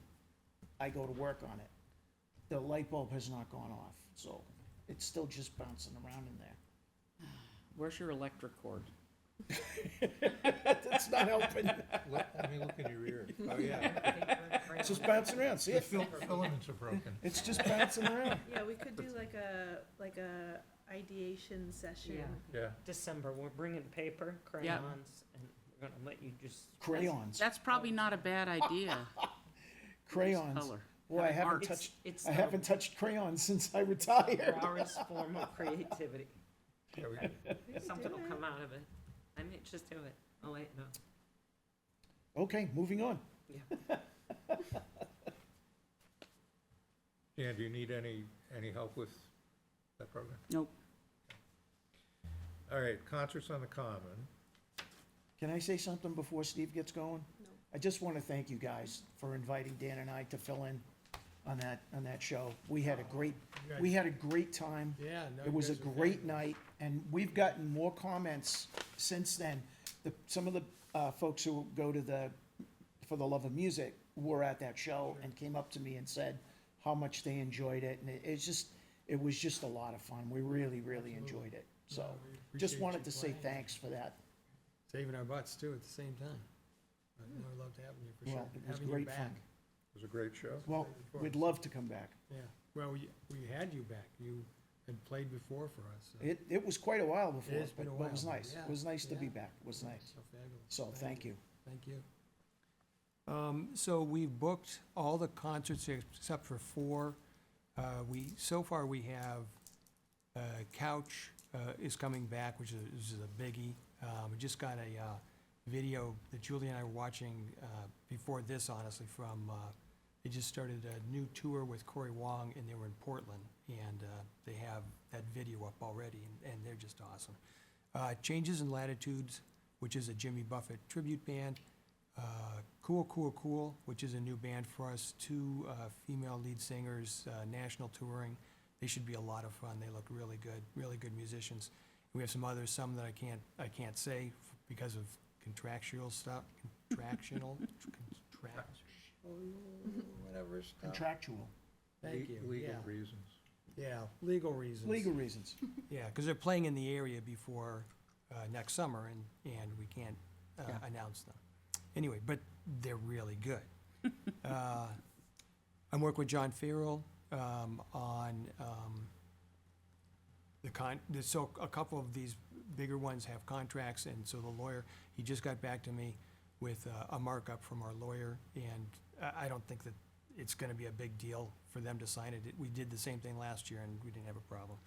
I go to work on it. The light bulb has not gone off, so it's still just bouncing around in there. Where's your electric cord? That's not helping. Let me look in your ear. Oh, yeah. It's just bouncing around, see The it? filaments are broken. It's just bouncing around. Yeah, we could do like a ideation session. Yeah. Yeah. December, we're bringing paper, crayons, and we're gonna let you just. Crayons, That's probably not a bad idea. crayons. Color. Boy, I haven't Art. touched, It's I haven't touched crayons since I retired. Rarest form of creativity. Yeah, we- Something will come out of it. I may just do it. I'll let you know. Okay, moving on. Yeah. Jan, do you need any help with that program? Nope. All right, Concerts on the Common. Can I say something before Steve gets going? No. I just want to thank you guys for inviting Dan and I to fill in on that show. We had a great time. Yeah, no. It was a you guys were great fabulous. night, and we've gotten more comments since then. Some of the folks who go to For the Love of Music were at that show and came up to me and said how much they enjoyed it, and it was just a lot of fun. We really, really enjoyed it. So, No, we just appreciate wanted you to say playing. thanks for that. Saving our butts too at the same time. But no, we loved having you for sure. Well, it was Having you great back. fun. It was a great show. Well, we'd love to come back. Yeah, well, we had you back. You had played before for us. So. It was quite a while before, has but been a it was while, nice. yeah, It was nice to be yeah. back. It was nice. So fabulous. So, thank you. Thank you. So we've booked all the concerts except for 4. So far we have Couch is coming back, which is a biggie. We just got a video that Julie and I were watching before this, honestly, from, they just started a new tour with Corey Wong, and they were in Portland, and they have that video up already, and they're just awesome. Changes in Latitudes, which is a Jimmy Buffett tribute band. Cool, which is a new band for us, 2 female lead singers, national touring. They should be a lot of fun. They look really good musicians. We have some others, some that I can't say because of contractual stuff, whatever stuff. Contractual, Thank you, Legal yeah. reasons. Yeah, legal reasons. legal reasons. Yeah, because they're playing in the area before next summer, and we can't Yeah. announce them. Anyway, but they're really good. I'm working with John Farrell on so a couple of these bigger ones have contracts, and so the lawyer, he just got back to me with a markup from our lawyer, and I don't think that it's gonna be a big deal for them to sign it. We did the same thing last year, and we didn't have a problem.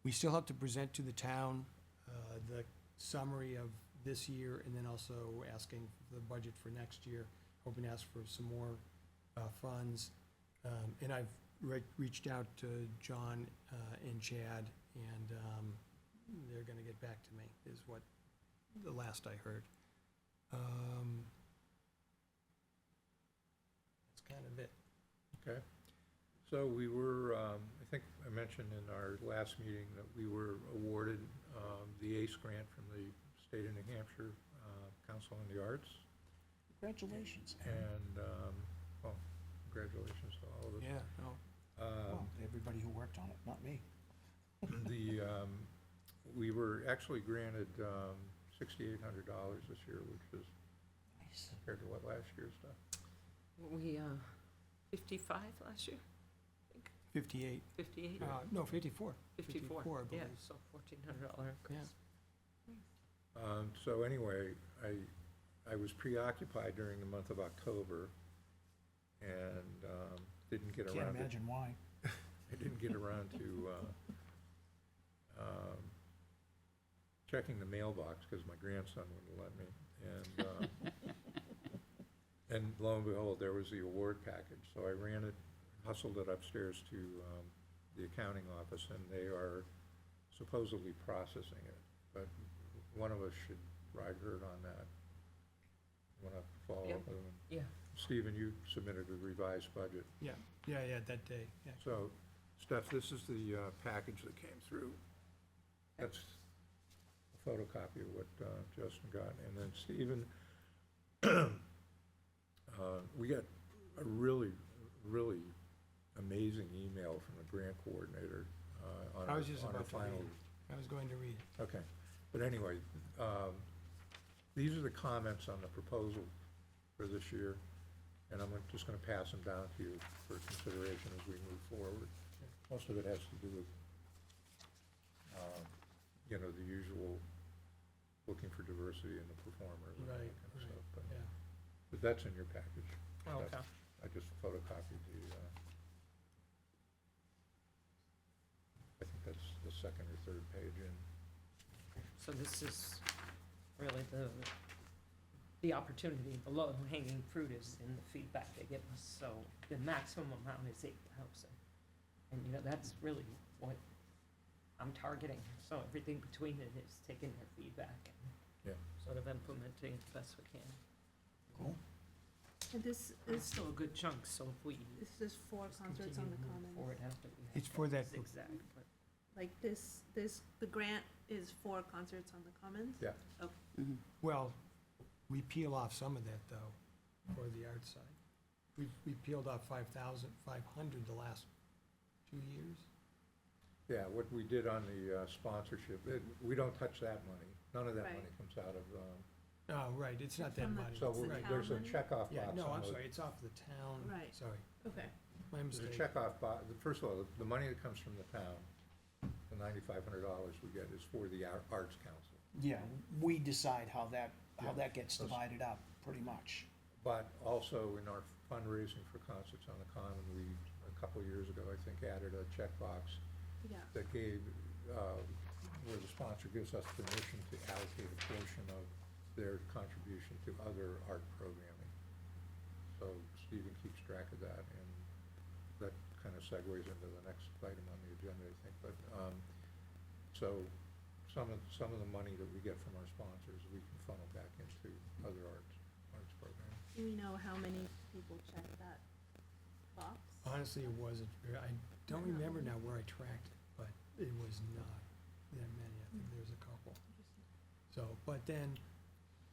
We still have to present to the town the summary of this year, and then also asking for the budget for next year, hoping to ask for some more funds. And I've reached out to John and Chad, and they're gonna get back to me, is what the last I heard. That's kind of it. Okay. So we were, I think I mentioned in our last meeting that we were awarded the ACE grant from the State of New Hampshire Council on the Arts. Congratulations. And, well, congratulations to all of us. Yeah, no, Well, everybody who worked on it, not me. We were actually granted $6,800 this year, which is Nice. compared to what last year's stuff. We, 55 last year, 58, 58, no, 54. 54, 54, I yeah, believe. so $1,400 increase. So anyway, I was preoccupied during the month of October and didn't get Can't around to, imagine why. I didn't get around to checking the mailbox because my grandson wouldn't let me. And lo and behold, there was the award package. So I ran it, hustled it upstairs to the accounting office, and they are supposedly processing it. But one of us should ride herd on that. Want to follow Yeah. up with them? Yeah, Stephen, you submitted a revised budget. Yeah, that day, yeah. So, Steph, this is the package that came through. That's a photocopy of what Justin got. And then Stephen, we got a really amazing email from the grant coordinator on I was just our about to final. read. I was going to read. Okay, but anyway, these are the comments on the proposal for this year, and I'm just gonna pass them down to you for consideration as we move forward. Most of it has to do with, the usual looking for diversity in the performers and all that Right, kind of right, stuff, yeah. but that's in your package. oh, okay. I just photocopied I think that's the second or third page in. So this is really the opportunity, the low-hanging fruit is in the feedback they give us. So the maximum amount is 8,000. And, that's really what I'm targeting. So everything between it is taking their feedback and Yeah. sort of implementing it the best we can. Cool. And this It's is, still a good chunk, so if we this is 4 just concerts on continue the moving commons. forward after we have It's for that- zigzag, but Like the grant is 4 concerts on the commons? Yeah. Mhm. Well, we peel off some of that though, for the art side. We peeled off 500 the last 2 years. Yeah, what we did on the sponsorship, we don't touch that money. None of that Right. money comes out of, Oh, right, it's not that From the- money. so It's the Right. there's a town money? checkoff Yeah, box no, on I'm the, sorry, it's off the town. Right. Sorry, Okay. my there's a mistake. checkoff box. First of all, the money that comes from the town, the $9,500 we get is for the Arts Council. Yeah, we decide how that Yeah. gets divided up, pretty much. But also in our fundraising for Concerts on the Common, we, a couple of years ago, I think, added a checkbox Yeah. that gave, where the sponsor gives us permission to allocate a portion of their contribution to other art programming. So Stephen keeps track of that, and that kind of segues into the next item on the agenda, I think. But, so some of the money that we get from our sponsors, we can funnel back into other arts programming. Do we know how many people check that box? Honestly, it wasn't, I don't remember now where I tracked it, but it was not that many. I think there's a couple. So, but then,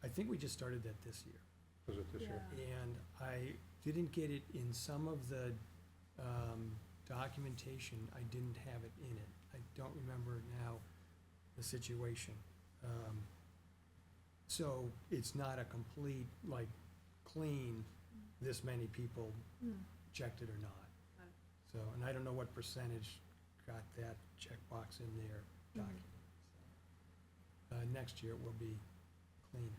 I think we just started that this year. Was it this year? Yeah. And I didn't get it in some of the documentation, I didn't have it in it. I don't remember now the situation. So it's not a complete, like, clean, this many people Hmm. checked it or not. Got it. So, and I don't know what percentage got that checkbox in their Mhm. document. Next year it will be cleaner.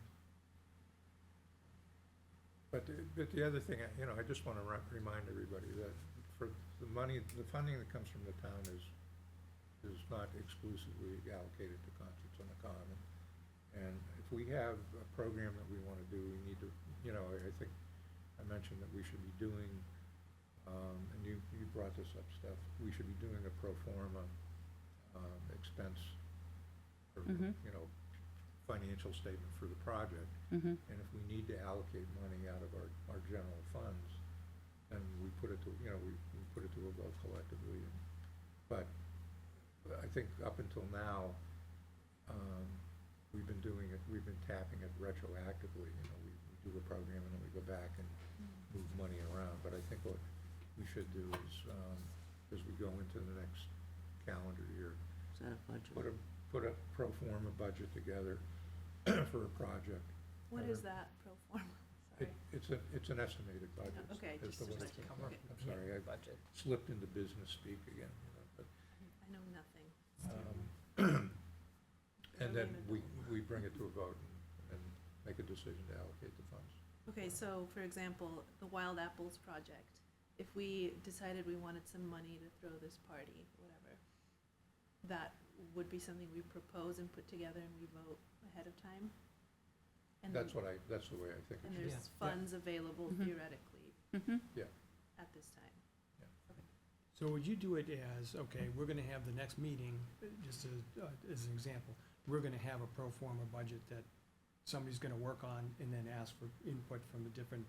But the other thing, I just want to remind everybody that for the money, the funding that comes from the town is not exclusively allocated to Concerts on the Common. And if we have a program that we want to do, we need to, I think I mentioned that we should be doing, and you brought this up, Steph, we should be doing a pro forma expense or, Mhm. financial statement for the project. Mhm. And if we need to allocate money out of our general funds, then we put it to, we put it to a vote collectively. But I think up until now, we've been tapping it retroactively, we do a program and then we go back and move money around. But I think what we should do is, as we go into the next calendar year, Set a budget. put a pro forma budget together for a project. What is that pro forma? Sorry. It's an estimated budget. Okay, as just to to what like it's- come up okay. I'm sorry, I budget. slipped into business speak again, but, I know nothing. and then Really we bring it to a vote and make a decision to allocate the funds. Okay, so for example, the Wild Apples project, if we decided we wanted some money to throw this party, whatever, that would be something we propose and put together and we vote ahead of time? And That's the way I think it And should. there's funds available Mhm. theoretically Mhm. at this time? So would you do it as, okay, we're gonna have the next meeting, just as an example, we're gonna have a pro forma budget that somebody's gonna work on and then ask for input from the different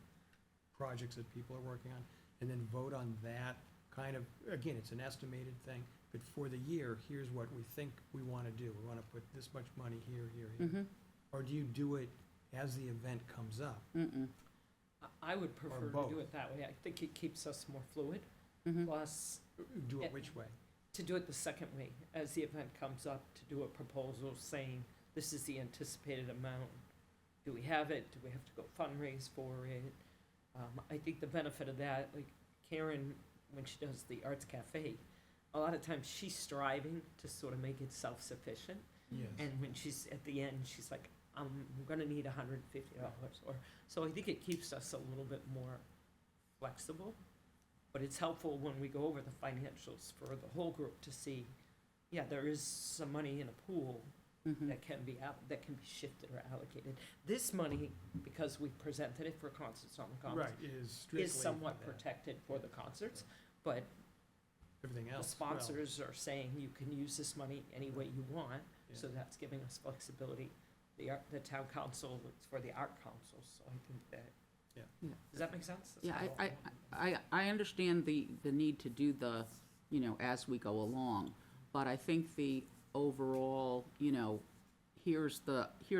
projects that people are working on, and then vote on that kind of, again, it's an estimated thing, but for the year, here's what we think we wanna do. We wanna put this much money here, here, here. Mhm. Or do you do it as the event comes up? Mm-mm. I would prefer to both. do it that way. I think it keeps us more fluid. Mhm. Plus, Do Yeah. it which way? to do it the second way, as the event comes up, to do a proposal saying, this is the anticipated amount. Do we have it? Do we have to go fundraise for it? I think the benefit of that, like Karen, when she does the Arts Cafe, a lot of times she's striving to sort of make it self-sufficient. Yes. And when she's at the end, she's like, I'm gonna need $150, or, so I think it keeps us a little bit more flexible. But it's helpful when we go over the financials for the whole group to see, yeah, there is some money in a pool Mhm. that can be that can be shifted or allocated. This money, because we presented it for Concerts on the Common, Right, is strictly. is somewhat for that. protected for the concerts, but Everything the else. well, sponsors are saying you can use this money any way you want, so Yeah. that's giving us flexibility. The town council, it's for the art council, so I think that Does that make sense? Yeah, I understand the need to do the, as we go along, but I think the overall, here's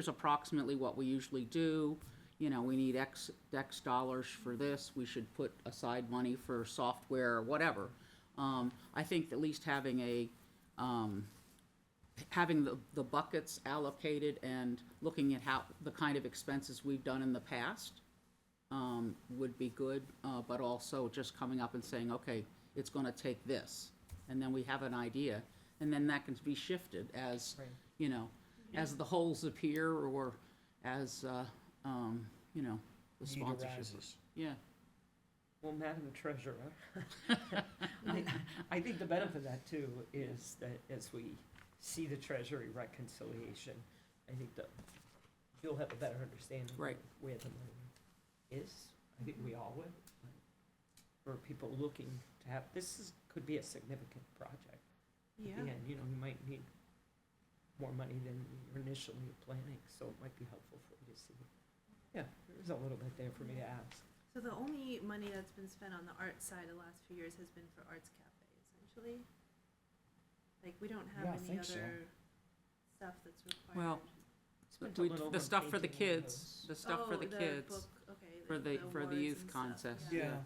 approximately what we usually do, we need X dollars for this, we should put aside money for software or whatever. I think at least having having the buckets allocated and looking at how, the kind of expenses we've done in the past, would be good, but also just coming up and saying, okay, it's gonna take this, and then we have an idea, and then that can be shifted as, Right. as the holes appear, or as, the Need sponsorship. arises. Yeah, Well, Madam Treasurer, I think the benefit of that too is that as we see the Treasury reconciliation, I think that you'll have a better understanding Right. of where the money is. I think we all will. For people looking to have, could be a significant project. Yeah. And, you might need more money than you're initially planning, so it might be helpful for you to see. Yeah, there's a little bit there for me to ask. So the only money that's been spent on the art side the last few years has been for Arts Cafe, essentially? Like, we don't have Yeah, I any think so. other stuff that's required? Well, Spent a we, little the on stuff for the painting kids, windows. the stuff for the kids, book, okay, for the awards youth and stuff, contest. Yeah,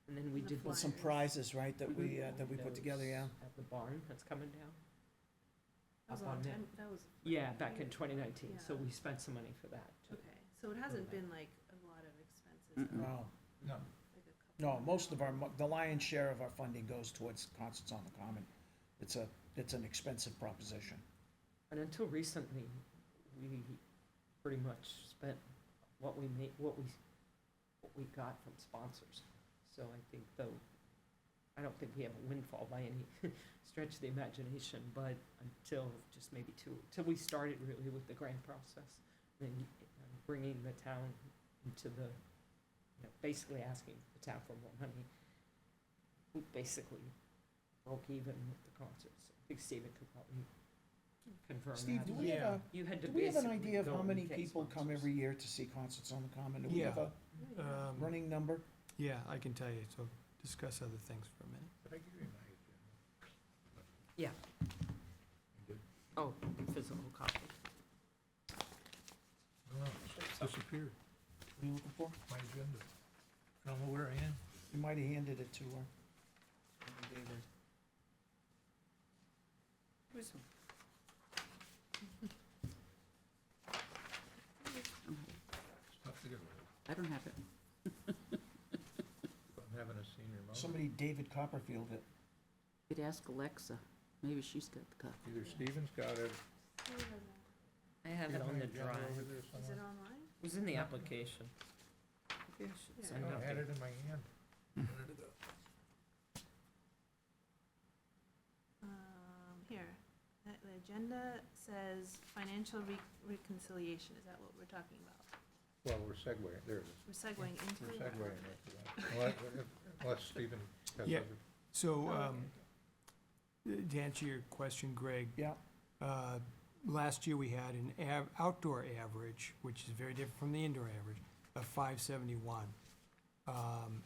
And then we the did with some flyers. prizes, right, that we put together, yeah. At the barn that's coming down. That was a Up on long there. time, that was. Yeah, back in 2019, so Yeah. we spent some money for that too. Okay, so it hasn't been like a lot of expenses, Mm-mm. No, No, like a couple. no, most of the lion's share of our funding goes towards Concerts on the Common. It's an expensive proposition. And until recently, we pretty much spent what we made, what we got from sponsors. So I think though, I don't think we have a windfall by any stretch of the imagination, but until just maybe till we started really with the grant process, then bringing the town into the, basically asking the town for more money, we basically broke even with the concerts. I think Stephen could probably confirm that. Steve, do we Yeah. have You had to do we have an basically idea of go how and many get people come sponsors. every year to see Concerts on the Common? Do we have a Yeah. running number? Yeah, I can tell you, so discuss other things for a minute. did I give you my agenda? Yeah. You did? Oh, physical copy. No, it's disappeared, What are you looking for? my agenda. I don't know where I am. You might have handed it to her. Who's- It's tough to get rid of. I don't have it. I'm having a senior moment. Somebody, David Copperfield, it. Could ask Alexa, maybe she's got the copy. Either Steven's got it. I have it Got on my the agenda drive. over there Is somewhere. it online? It was in the application. Maybe I should Yeah. send Oh, out I had the- it in my hand. Here, the agenda says financial reconciliation, is that what we're talking about? Well, we're segueing, there it is. We're segueing into We're it? segueing into that. Unless Stephen has Yeah. other. So, Oh, okay. to answer your question, Greg, Yeah, last year we had an outdoor average, which is very different from the indoor average, of 571.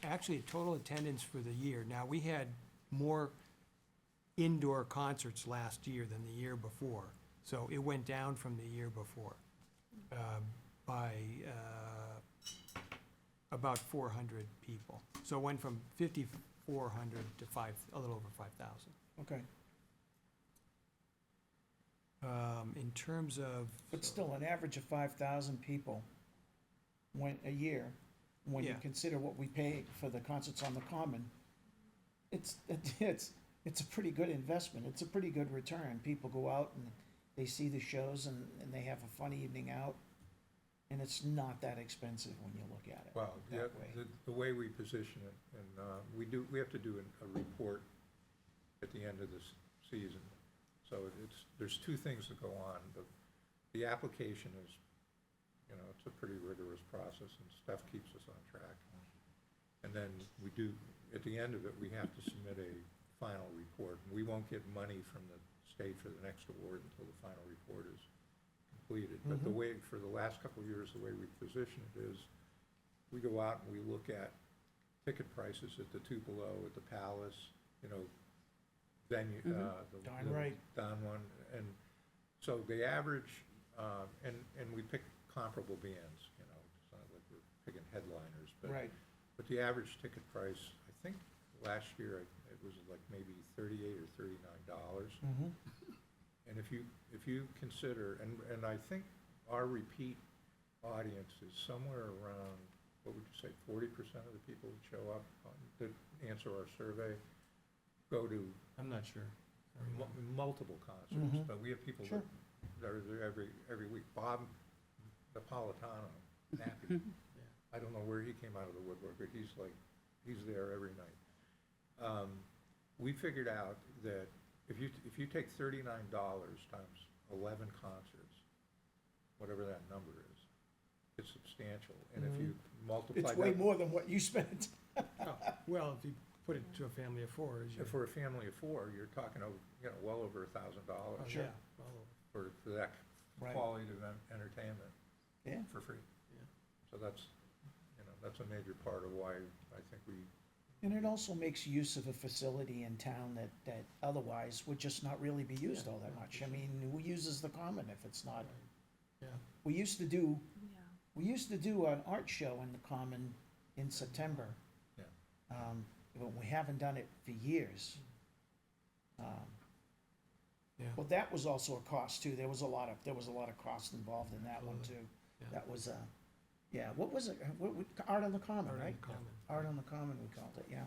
Actually, total attendance for the year, now, we had more indoor concerts last year than the year before, so it went down from the year before by about 400 people. So it went from 5,400 to a little over 5,000. okay. In terms of. But still, an average of 5,000 people a year, when you Yeah. consider what we pay for the Concerts on the Common, it's a pretty good investment. It's a pretty good return. People go out and they see the shows and they have a fun evening out. And it's not that expensive when you look at it Well, yeah, that way. the way we position it, and we have to do a report at the end of this season. So there's two things that go on. The application is, it's a pretty rigorous process, and Steph keeps us on track. And then at the end of it, we have to submit a final report. We won't get money from the state for the next award until the final report is completed. But Mhm. for the last couple of years, the way we position it is, we go out and we look at ticket prices at the Tupelo, at the Palace, you know, venue, the. Darn the right. Don one, and so the average, and we pick comparable bands, you know, it's not like we're picking headliners, but. Right. But the average ticket price, I think last year, it was like maybe $38 or $39. Mm-hmm. And if you consider, and I think our repeat audience is somewhere around, what would you say, 40% of the people that show up that answer our survey go to I'm not sure. multiple concerts, Mhm. but we have people Sure. that are there every week. Bob Napolitano, Nappy, I don't know where he came out of the woodwork, but he's there every night. We figured out that if you take $39 times 11 concerts, whatever that number is, it's substantial. And if you multiply It's way that, more than what you spent. Oh, well, if you put it to a family of four, is your. for a family of four, you're talking, well over $1,000 Oh, Sure. yeah, all over. for that Right. quality of entertainment Yeah. for free. Yeah. So that's a major part of why I think we, And it also makes use of a facility in town that otherwise would just not really be used all that much. I mean, who uses the common if it's not? Yeah, We used to do, Yeah. we used to do an art show in the common in September. Yeah. But we haven't done it for years. yeah. Well, that was also a cost too. There was a lot of cost involved in that one too. Yeah. That was, yeah, what was it? Art on the Common, Art on right? the Common. Art on the Common, we called it, yeah.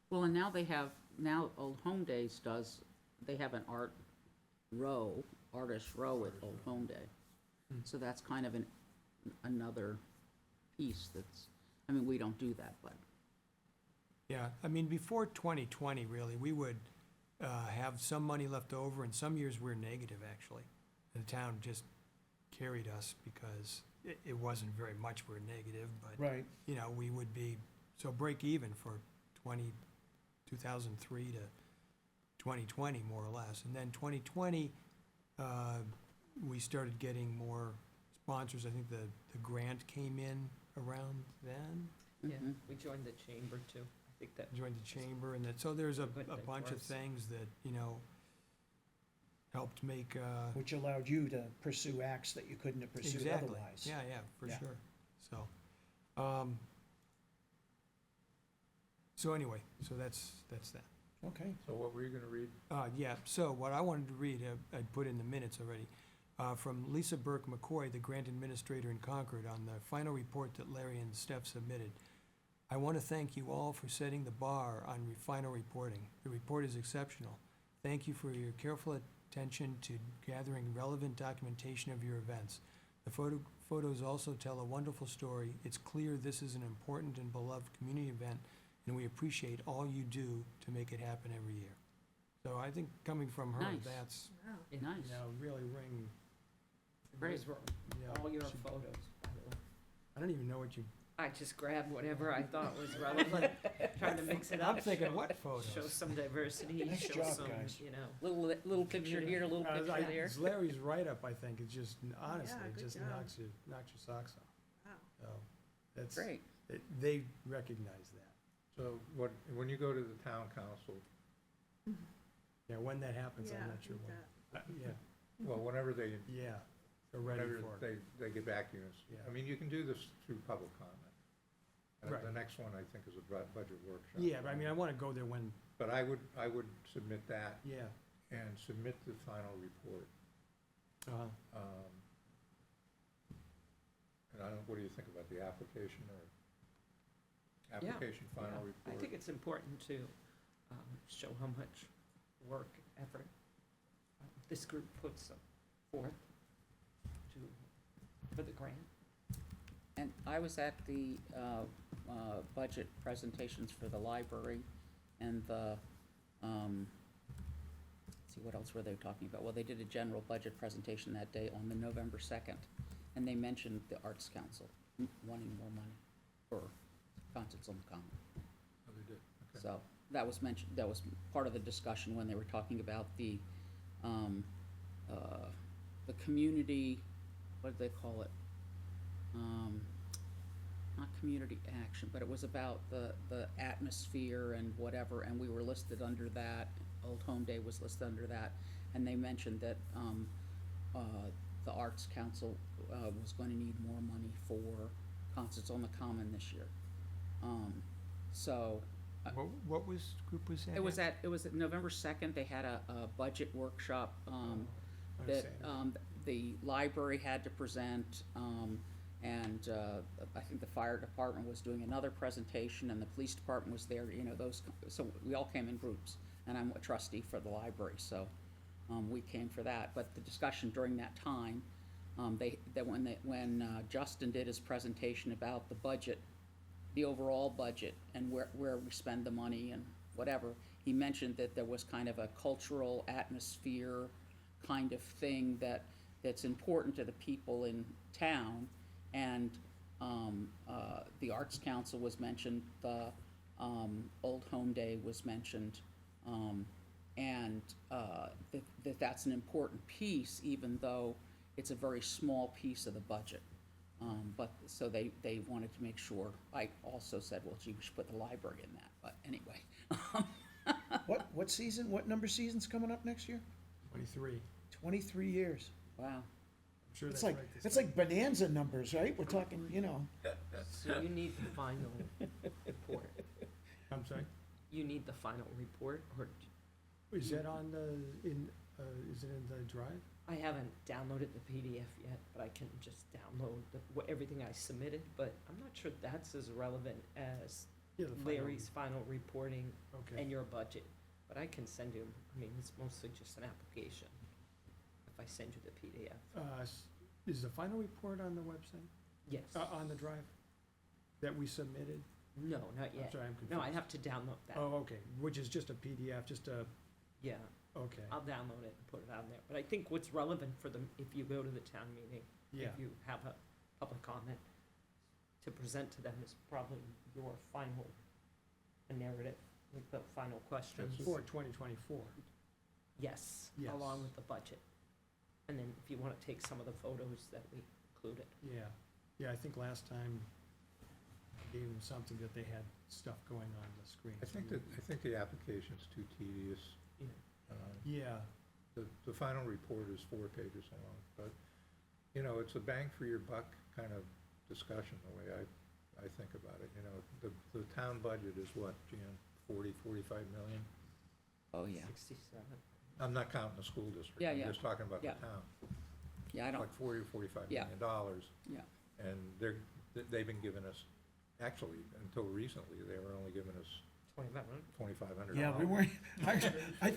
Well, and now Old Home Days they have an artist row at Old Home Day. So that's kind of another piece we don't do that, but. Yeah, I mean, before 2020, really, we would have some money left over, and some years we're negative, actually. The town just carried us because it wasn't very much we're negative, but, Right. you know, we would be, so break even for 2003 to 2020, more or less. And then 2020, we started getting more sponsors. I think the grant came in around then. Yeah, Mhm. we joined the chamber too. I think that, Joined the chamber, and that, so there's a Good thing for bunch of us. things that, you know, helped make, Which allowed you to pursue acts that you couldn't have pursued exactly. otherwise. Yeah, for Yeah. sure. So anyway, so that's that. Okay. so what were you gonna read? Yeah, so what I wanted to read, I put in the minutes already, from Lisa Burke McCoy, the grant administrator in Concord, on the final report that Larry and Steph submitted. I want to thank you all for setting the bar on final reporting. The report is exceptional. Thank you for your careful attention to gathering relevant documentation of your events. The photos also tell a wonderful story. It's clear this is an important and beloved community event, and we appreciate all you do to make it happen every year. So I think coming from her, Nice. that's, Wow. Nice. you know, really ring, Great. those were you know, all your should- photos, by the way. I don't even know what you, I just grabbed whatever I thought was relevant, trying to mix it up. I'm thinking, show- what Show photos? some diversity, Nice show job, some, guys. you know. Little picture here, a little picture there. It's Larry's write-up, I think, it's just, honestly, Yeah, it good just job. knocks your socks off. Wow. So, that's, Great. they recognize that. So when you go to the town council, Yeah, when that happens, Yeah, I'm I not sure think when. that- Yeah, well, whenever they, yeah, they're ready whenever for it. they get back to you, Yeah. I mean, you can do this through public comment. And Right. the next one, I think, is a budget workshop. Yeah, but I mean, I want to go there when, But I would submit that yeah, and submit the final report. uh-huh. And I don't, what do you think about the application or Yeah, application final Yeah, report? I think it's important to show how much work, effort this group puts forth for the grant. And I was at the budget presentations for the library and the, let's see, what else were they talking about? Well, they did a general budget presentation that day on the November 2nd, and they mentioned the Arts Council wanting more money for concerts on the Common. Oh, they did, okay. So that was mentioned, that was part of the discussion when they were talking about the community, what did they call it? Not community action, but it was about the atmosphere and whatever, and we were listed under that. Old Home Day was listed under that, and they mentioned that, the Arts Council, was gonna need more money for concerts on the Common this year. So, What group was that? it was at November 2nd, they had a budget workshop, that, the library had to present, and I think the fire department was doing another presentation, and the police department was there, you know, so we all came in groups, and I'm a trustee for the library, so, we came for that, but the discussion during that time, when Justin did his presentation about the budget, the overall budget, and where we spend the money and whatever, he mentioned that there was kind of a cultural atmosphere kind of thing that's important to the people in town, and the Arts Council was mentioned, the Old Home Day was mentioned, and that's an important piece, even though it's a very small piece of the budget. But, so they wanted to make sure, I also said, well, gee, we should put the library in that, but anyway. What season, what number season's coming up next year? 23. 23 years. Wow. I'm sure It's that's like, right. it's like bonanza numbers, right? We're talking, you know, So you need the final report. I'm sorry? You need the final report, or Is that on the, is it in the drive? I haven't downloaded the PDF yet, but I can just download everything I submitted, but I'm not sure that's as relevant as Yeah, the final. Larry's final reporting Okay. and your budget. But I can send you, I mean, it's mostly just an application, if I send you the PDF. Is the final report on the website, Yes. on the drive that we submitted? No, not I'm yet. sorry, I'm confused. No, I have to download that. Oh, okay, which is just a PDF, just a, Yeah, okay, I'll download it and put it on there. But I think what's relevant for them, if you go to the town meeting, yeah. if you have a public comment to present to them, is probably your final narrative, with the final questions. For 2024. Yes, Yes. along with the budget. And then if you want to take some of the photos that we included. Yeah, yeah, I think last time I gave them something that they had stuff going on the screen. I think the application's too tedious. Yeah. Yeah, The final report is 4 pages long, but, you know, it's a bang for your buck kind of discussion, the way I think about it. You know, the town budget is what, Jan, 40, 45 million? Oh, yeah. 67. I'm not counting the school district. Yeah, I'm yeah. just talking about the Yeah. town. Yeah, I don't, Like 40 or 45 Yeah. million dollars. yeah. And they've been giving us, actually, until recently, they were only giving us 2,500. $2,500. yeah, we weren't, I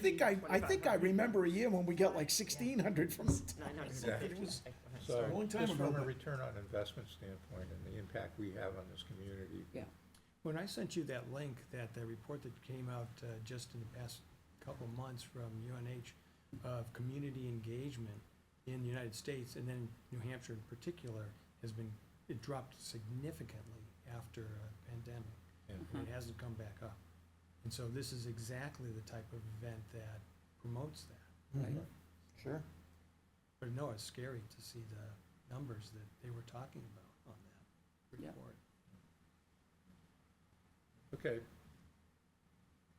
think I remember a year when we got like 1,600 from the town. 950. It was So, a long time just ago, from a but- return on investment standpoint and the impact we have on this community, when I sent you that link, that the report that came out just in the past couple months from UNH of community engagement in the United States, and then New Hampshire in particular, it dropped significantly after a pandemic, and and it hasn't come back up. And so this is exactly the type of event that promotes that. Right. Sure. But no, it's scary to see the numbers that they were talking about on that Yeah. report. okay.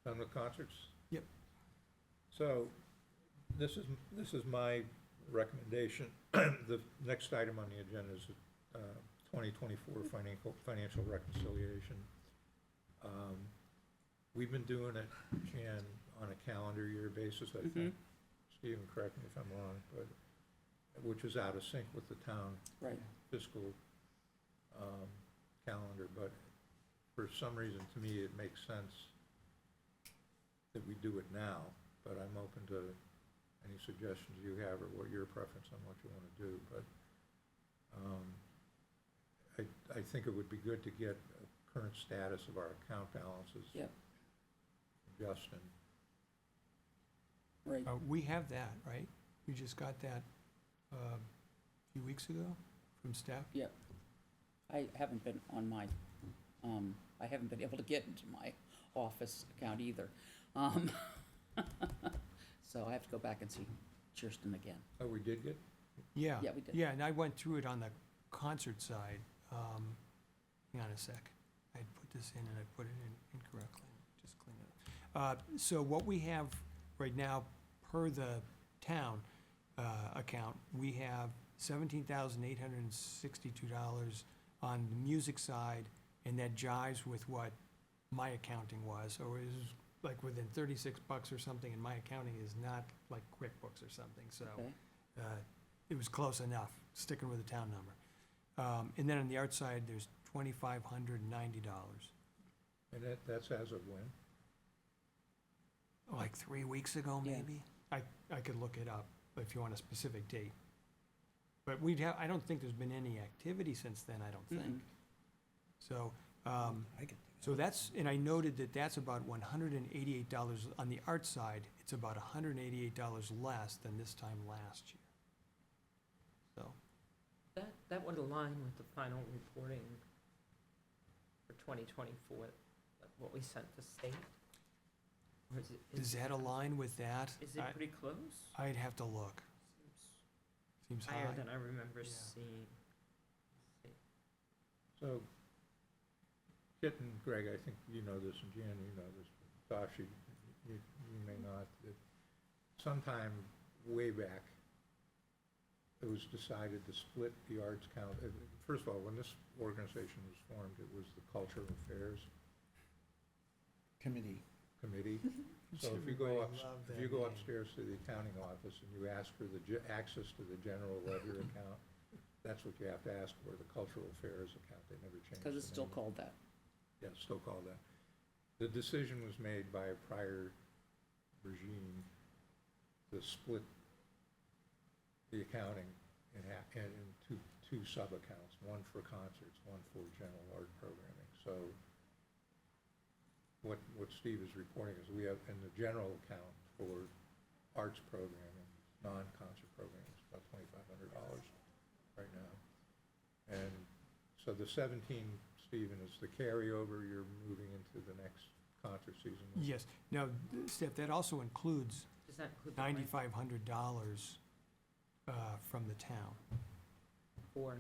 Done with concerts? Yep. So, this is my recommendation. The next item on the agenda is 2024 financial reconciliation. We've been doing it, Jan, on a calendar year basis, I think. Stephen, correct me if I'm wrong, but, which is out of sync with the town Right. fiscal calendar, but for some reason, to me, it makes sense that we do it now, but I'm open to any suggestions you have or what your preference on what you want to do, but I think it would be good to get a current status of our account balances. Yep. from Justin. Right. We have that, right? We just got that a few weeks ago from staff. I haven't been on my, I haven't been able to get into my office account either. So I have to go back and see Kirsten again. Oh, we did get, Yeah. Yeah, we did. Yeah, and I went through it on the concert side. Hang on a a sec. I put this in and I put it in incorrectly. Just clean it up. So what we have right now, per the town account, we have $17,862 on the music side, and that jives with what my accounting was, or is like within 36 bucks or something, and my accounting is not like QuickBooks or something, so Okay. it was close enough, sticking with the town number. And then on the art side, there's $2,590. And that's as of when? Like 3 weeks ago, Yeah. maybe? I could look it up if you want a specific date. But I don't think there's been any activity since then, I don't think. So, I could do so that's, and I noted that that's about $188, on the art side, it's about $188 less than this time last year. So, That would align with the final reporting for 2024, like what we sent the state? Or is it? does that align with that? Is it pretty close? I'd have to look. Seems Seems high. higher than I remember Yeah. seeing. So, Kit and Greg, I think you know this, and Jan, you know this, Josh, you may not, that sometime way back, it was decided to split the arts count. First of all, when this organization was formed, it was the Cultural Affairs Committee. Committee. So if you go Everybody loved if that you go name. upstairs to the accounting office and you ask for the access to the general ledger account, that's what you have to ask for, the Cultural Affairs account. They never changed the Because it's still name. called that. Yeah, it's still called that. The decision was made by a prior regime to split the accounting in two sub-accounts, one for concerts, one for general art programming. So what Steve is reporting is we have, in the general account for arts programming, non-concert programming, it's about $2,500 right now. And so the 17, Stephen, is the carryover you're moving into the next concert season? Yes. Now, Steph, that also includes Does that include the grant $9,500 from the town for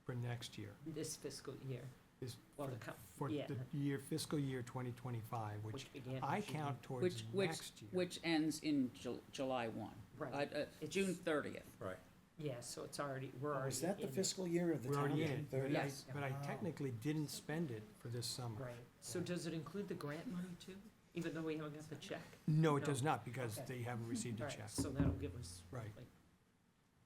for next year. this fiscal year? Is Well, for- the co- For yeah. the fiscal year 2025, which Which began. I in June. count towards next year. Which ends in July 1. Right. June It's- 30th. Right. Yeah, so it's already, we're Oh, already. is that the in it. fiscal year of the We're town? already in June it, but 30th? I, Yes. but I Wow. technically didn't spend it for this summer. Right, so does it include the grant money too, even though we haven't got the check? No, it No. does not, because Okay. they haven't received a All right, check. so that'll give us. Right. like-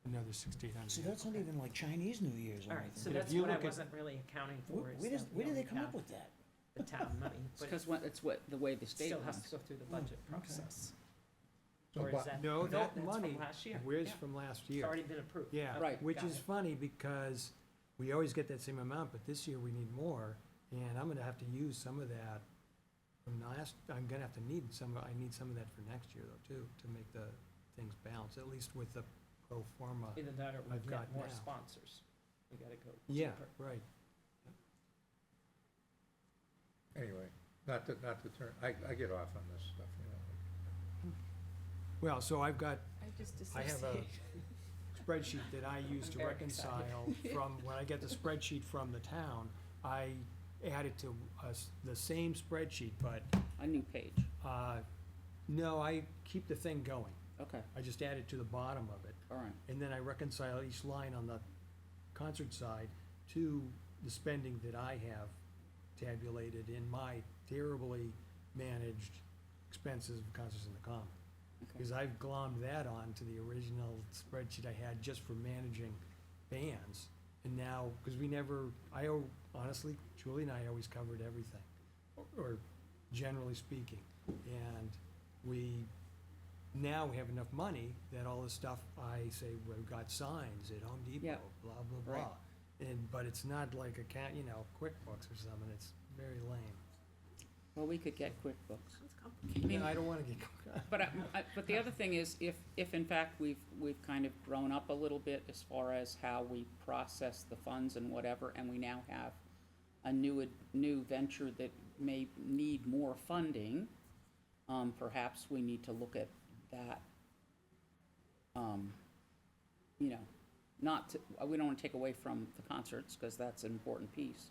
Another $6,800. See, that's not even like Chinese New Year's or All right, anything. so But if that's you what I look at- wasn't really accounting for. Where is where does, that we where do they only come up have with that? The town money, It's but because it's the way the it state still has runs. to go through the Oh, budget okay. process. So Or is that? No, that that's from money last year. was Yeah. from last It's year. already been approved. Yeah, Okay, Right. which got is it. funny because we always get that same amount, but this year we need more, and I'm gonna have to use some of that from last, I'm gonna have to need I need some of that for next year though, too, to make the things balance, at least with the pro forma. Either that or we I've get got more now. sponsors. We gotta go Yeah, deeper. right. Anyway, not to turn, I get off on this stuff, you know. Well, so I have a dissociate. spreadsheet that I use to Very excited. reconcile from, when I get the spreadsheet from the town, I add it to the same spreadsheet, but, A new page. no, I keep the thing going. Okay, I just add it to the bottom of it, all right. and then I reconcile each line on the concert side to the spending that I have tabulated in my terribly managed expenses of concerts in the common. Okay. Because I've glommed that on to the original spreadsheet I had just for managing bands. And now, because honestly, Julie and I always covered everything, or generally speaking. And now we have enough money that all this stuff, I say, we've got signs at Home Depot, Yeah. blah, blah, Right. blah. But it's not like QuickBooks or something, it's very lame. Well, we could get QuickBooks. Sounds complicated. Yeah, I don't wanna get, But the other thing is, if in fact we've kind of grown up a little bit as far as how we process the funds and whatever, and we now have a new venture that may need more funding, perhaps we need to look at that. You know, we don't want to take away from the concerts, because that's an important piece.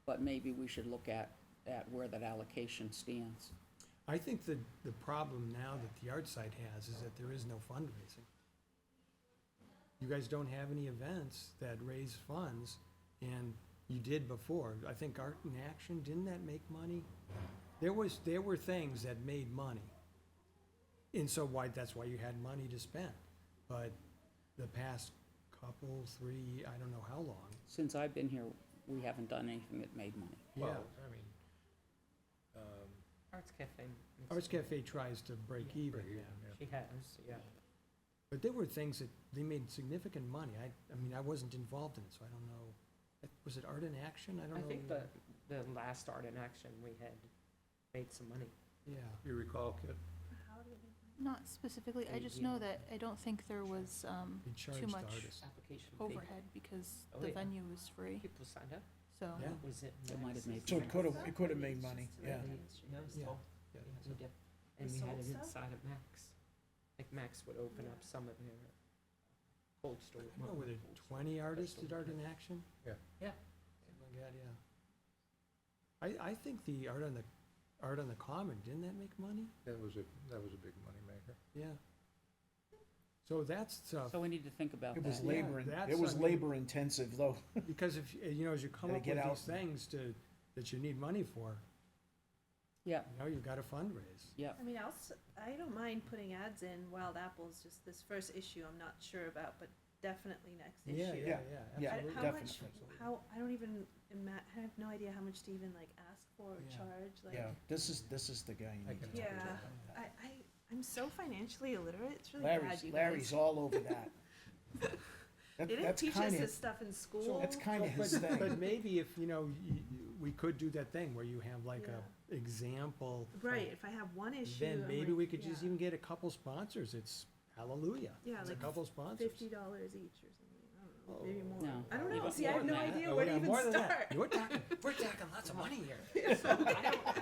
but maybe we should look at where that allocation stands. I think the problem now that the art site has is that there is no fundraising. You guys don't have any events that raise funds, and you did before. I think Art in Action, didn't that make money? There were things that made money. And so that's why you had money to spend. But the past couple, 3, I don't know how long, Since I've been here, we haven't done anything that made money. yeah. Well, I mean, Arts Cafe. Arts Cafe tries to break Yeah. even, Break yeah. even, yeah. She has, yeah. But there were things that, they made significant money. I mean, I wasn't involved in it, so I don't know. Was it Art in Action? I don't I know. think the last Art in Action, we had made some money. Yeah. you recall, Kit? Not specifically, I They- just you know know. that I don't think there was, They charged much artists. Application fee. overhead because Oh, the yeah. venue was free, People signed up. so. Yeah. Was it? It might have made So it could've made money, yeah. No, it's Yeah. all- Yeah. yeah, we did. And The we had sold it stuff? inside of Max. Like Max would open up some of their cold store. I don't know, were there 20 artists did Art in Action? Yeah. Yeah. Oh my God, yeah. I think the Art on the Common, didn't that make money? That was a big moneymaker. Yeah. So that's tough, So we need to think about It was that. labor, that's it was something- labor intensive though. because if, you know, as you come Gotta up get with out these things that you need money for, Yeah, you know, you've got to fundraise. yeah. I mean, I don't mind putting ads in Wild Apples, just this first issue I'm not sure about, but definitely next issue. Yeah, yeah, Yeah. yeah, Yeah. absolutely. How much, Absolutely. I don't even, I have no idea how much to even like ask for or Yeah. charge, like. Yeah, this is the guy you I need to can talk Yeah. to. I'm so financially illiterate, it's really bad, you guys. Larry's all over that. They didn't That's teach us kinda, this stuff in school. that's kinda his But thing. maybe if, you know, we could do that thing where you have like a example. Right, if I have one issue, Then I'm maybe like, we could just yeah, even get a couple sponsors. It's hallelujah. Yeah, It's a like couple sponsors. $50 each or something, I don't know, maybe more. No. I don't know, Even see, I more have no than that. idea Oh, where to yeah, even more than that. start. We're talking lots of money here.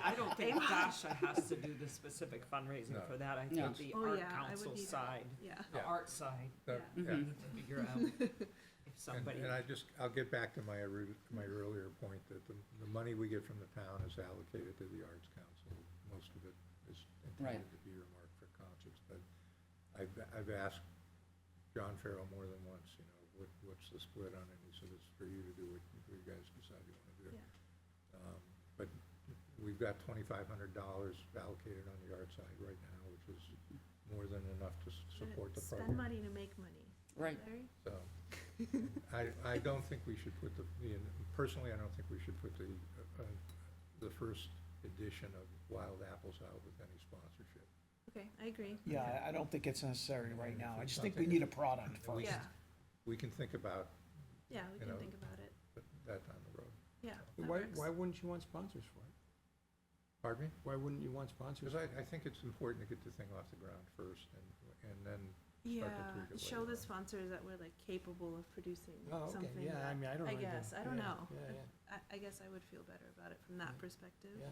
I don't think Dasha has to do the specific fundraising No. for that. I No. think the Oh, art yeah, I would council need help. side, Yeah, the Yeah. art side, That- Yeah. yeah. Mhm. to figure out if somebody. And I'll get back to my earlier point that the money we get from the town is allocated to the Arts Council. Most of it is Right. intended to be earmarked for concerts, but I've asked John Farrell more than once, you know, what's the split on it? He said it's for you to do what you guys decide you wanna do. But we've got $2,500 allocated on the art side right now, which is more than enough to support the spend program. money to make money, Right. Larry? So, I don't think we should put personally, I don't think we should put the first edition of Wild Apples out with any sponsorship. Okay, I agree. Yeah, I don't think it's necessary right now. I It's just think we something need a product we first. Yeah, We can think about yeah, we You can know, think about it, that down the road. yeah, that Why, works. why wouldn't you want sponsors for it? Pardon me? Why wouldn't you want sponsors? Because I think it's important to get the thing off the ground first and then, Yeah, tweak it show later the on. sponsors that we're like capable of producing Oh, okay, something yeah, I that, mean, I don't know. I guess, I don't yeah, know. Yeah, yeah, I guess I would feel better about it from that Yeah. perspective. yeah.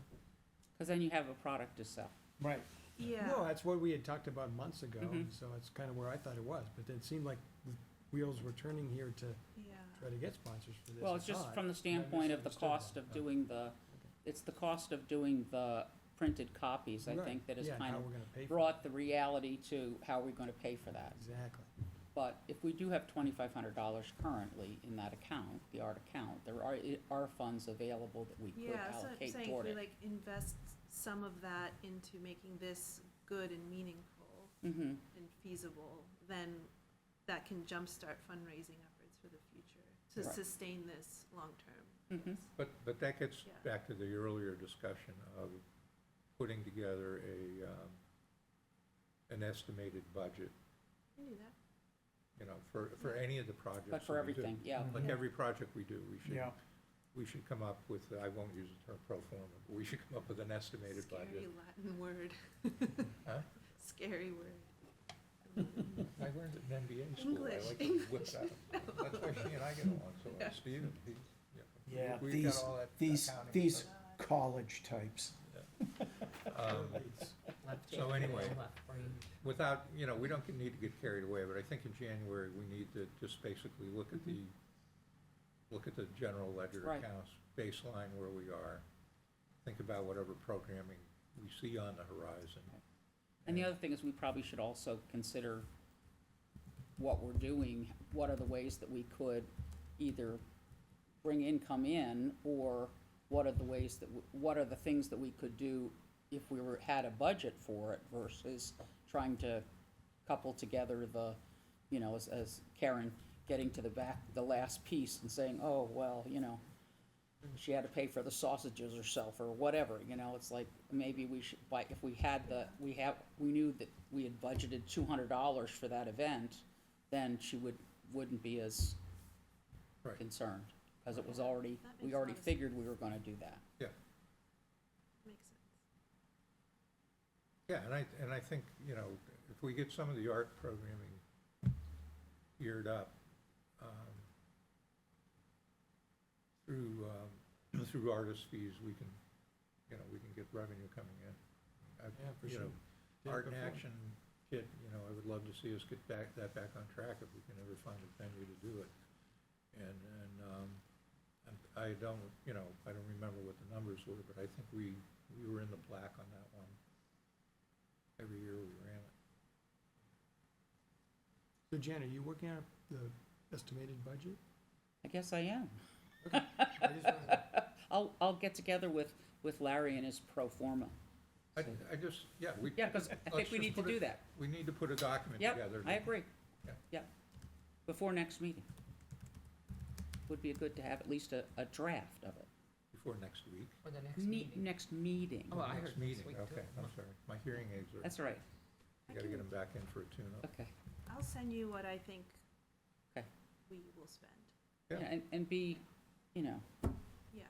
Because then you have a product to sell. Right. Yeah. No, that's what we had talked about months ago, Mhm. so it's kind of where I thought it was, but it seemed like the wheels were turning here to Yeah. try to get sponsors for this. Well, I it's just thought. from the standpoint of the misunderstood cost that. of doing it's the cost of doing the printed copies, I Right, think, that has yeah, and kind how of we're gonna pay for it. brought the reality to how we're gonna pay for that. Exactly. But if we do have $2,500 currently in that account, the art account, there are funds available that we could Yeah, so I'm allocate saying if toward we it. like invest some of that into making this good and meaningful Mm-hmm, and feasible, then that can jumpstart fundraising efforts for the future to Right. sustain this long-term. mm-hmm. Yes. but that gets Yeah. back to the earlier discussion of putting together an estimated budget, I knew that. you know, for any of the projects. But for that we do. everything, yeah. Like every project we do, Yeah. we should come up with, I won't use the term pro forma, but we should come up with an estimated Scary budget. Latin word. Huh? Scary word. I learned it in MBA school, I like to English. whip that. That's why she and I get along so well, Steve, Yeah, we've got these, all that these, accounting these stuff. college types. Left so hand, anyway, left brain. Without, we don't need to get carried away, but I think in January, we need to just basically look at look at the general ledger Right. accounts, baseline where we are, think about whatever programming we see on the horizon. And the other thing is, we probably should also consider what we're doing, what are the ways that we could either bring income in, or what are the ways that, what are the things that we could do if we had a budget for it versus trying to couple together the, you know, as Karen getting to the last piece and saying, oh, well, you know, she had to pay for the sausages herself or whatever, you know, it's like, maybe we should, if we had we knew that we had budgeted $200 for that event, then she wouldn't be as Right. concerned, because it was already, That we makes a already lot of figured we were gonna do that. Makes sense. Yeah, and I think, you know, if we get some of the art programming geared up, through artist fees, we can, you know, we can get revenue coming in. Yeah, for You know, sure. Art in Action kit, you know, I would love to see us get back on track if we can ever find a venue to do it. And I don't, you know, I don't remember what the numbers were, but I think we were in the black on that one. Every year we ran it. So Jan, are you working on the estimated budget? I guess I am. I just wanted- I'll get together with Larry and his pro forma. I just, yeah, we. Yeah, because I think let's we just need to put do it- that. We need to put a document together. Yep, I agree. Yeah. Yep. Before next meeting. Would be good to have at least a draft of it. Before next week. Or the next meeting. Next meeting. Oh, I Next heard next meeting, week, too. okay, I'm sorry. My hearing aids are, That's all right. I gotta get them back in for a tune-up. Okay. I'll send you what I think Okay. we will spend. Yeah. Yeah, and be, you know, Yeah,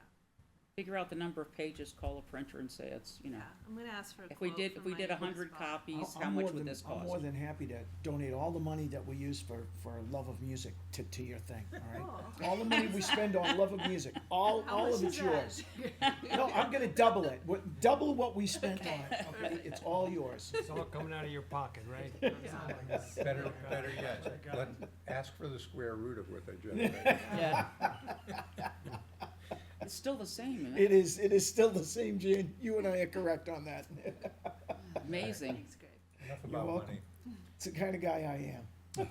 figure out the number of pages, call a printer and say it's, you know, yeah, I'm gonna ask for a if we quote did, for if we my did wood 100 spot. copies, I'm how more much would than- this I'm more cost? than happy to donate all the money that we use for love of music to your thing, all right? Cool. All the money we spend on love of music, all How of much it's is yours. that? No, I'm gonna double it, double what we spent on it, okay? It's all yours. It's all coming out of your pocket, right? Better yet, ask for the square root of what they generate. Yeah. It's still the same, isn't It is still the same, Jan, you and I are correct on that. Amazing. Thanks, Greg. Enough You're about welcome. money. It's the kind of guy I am.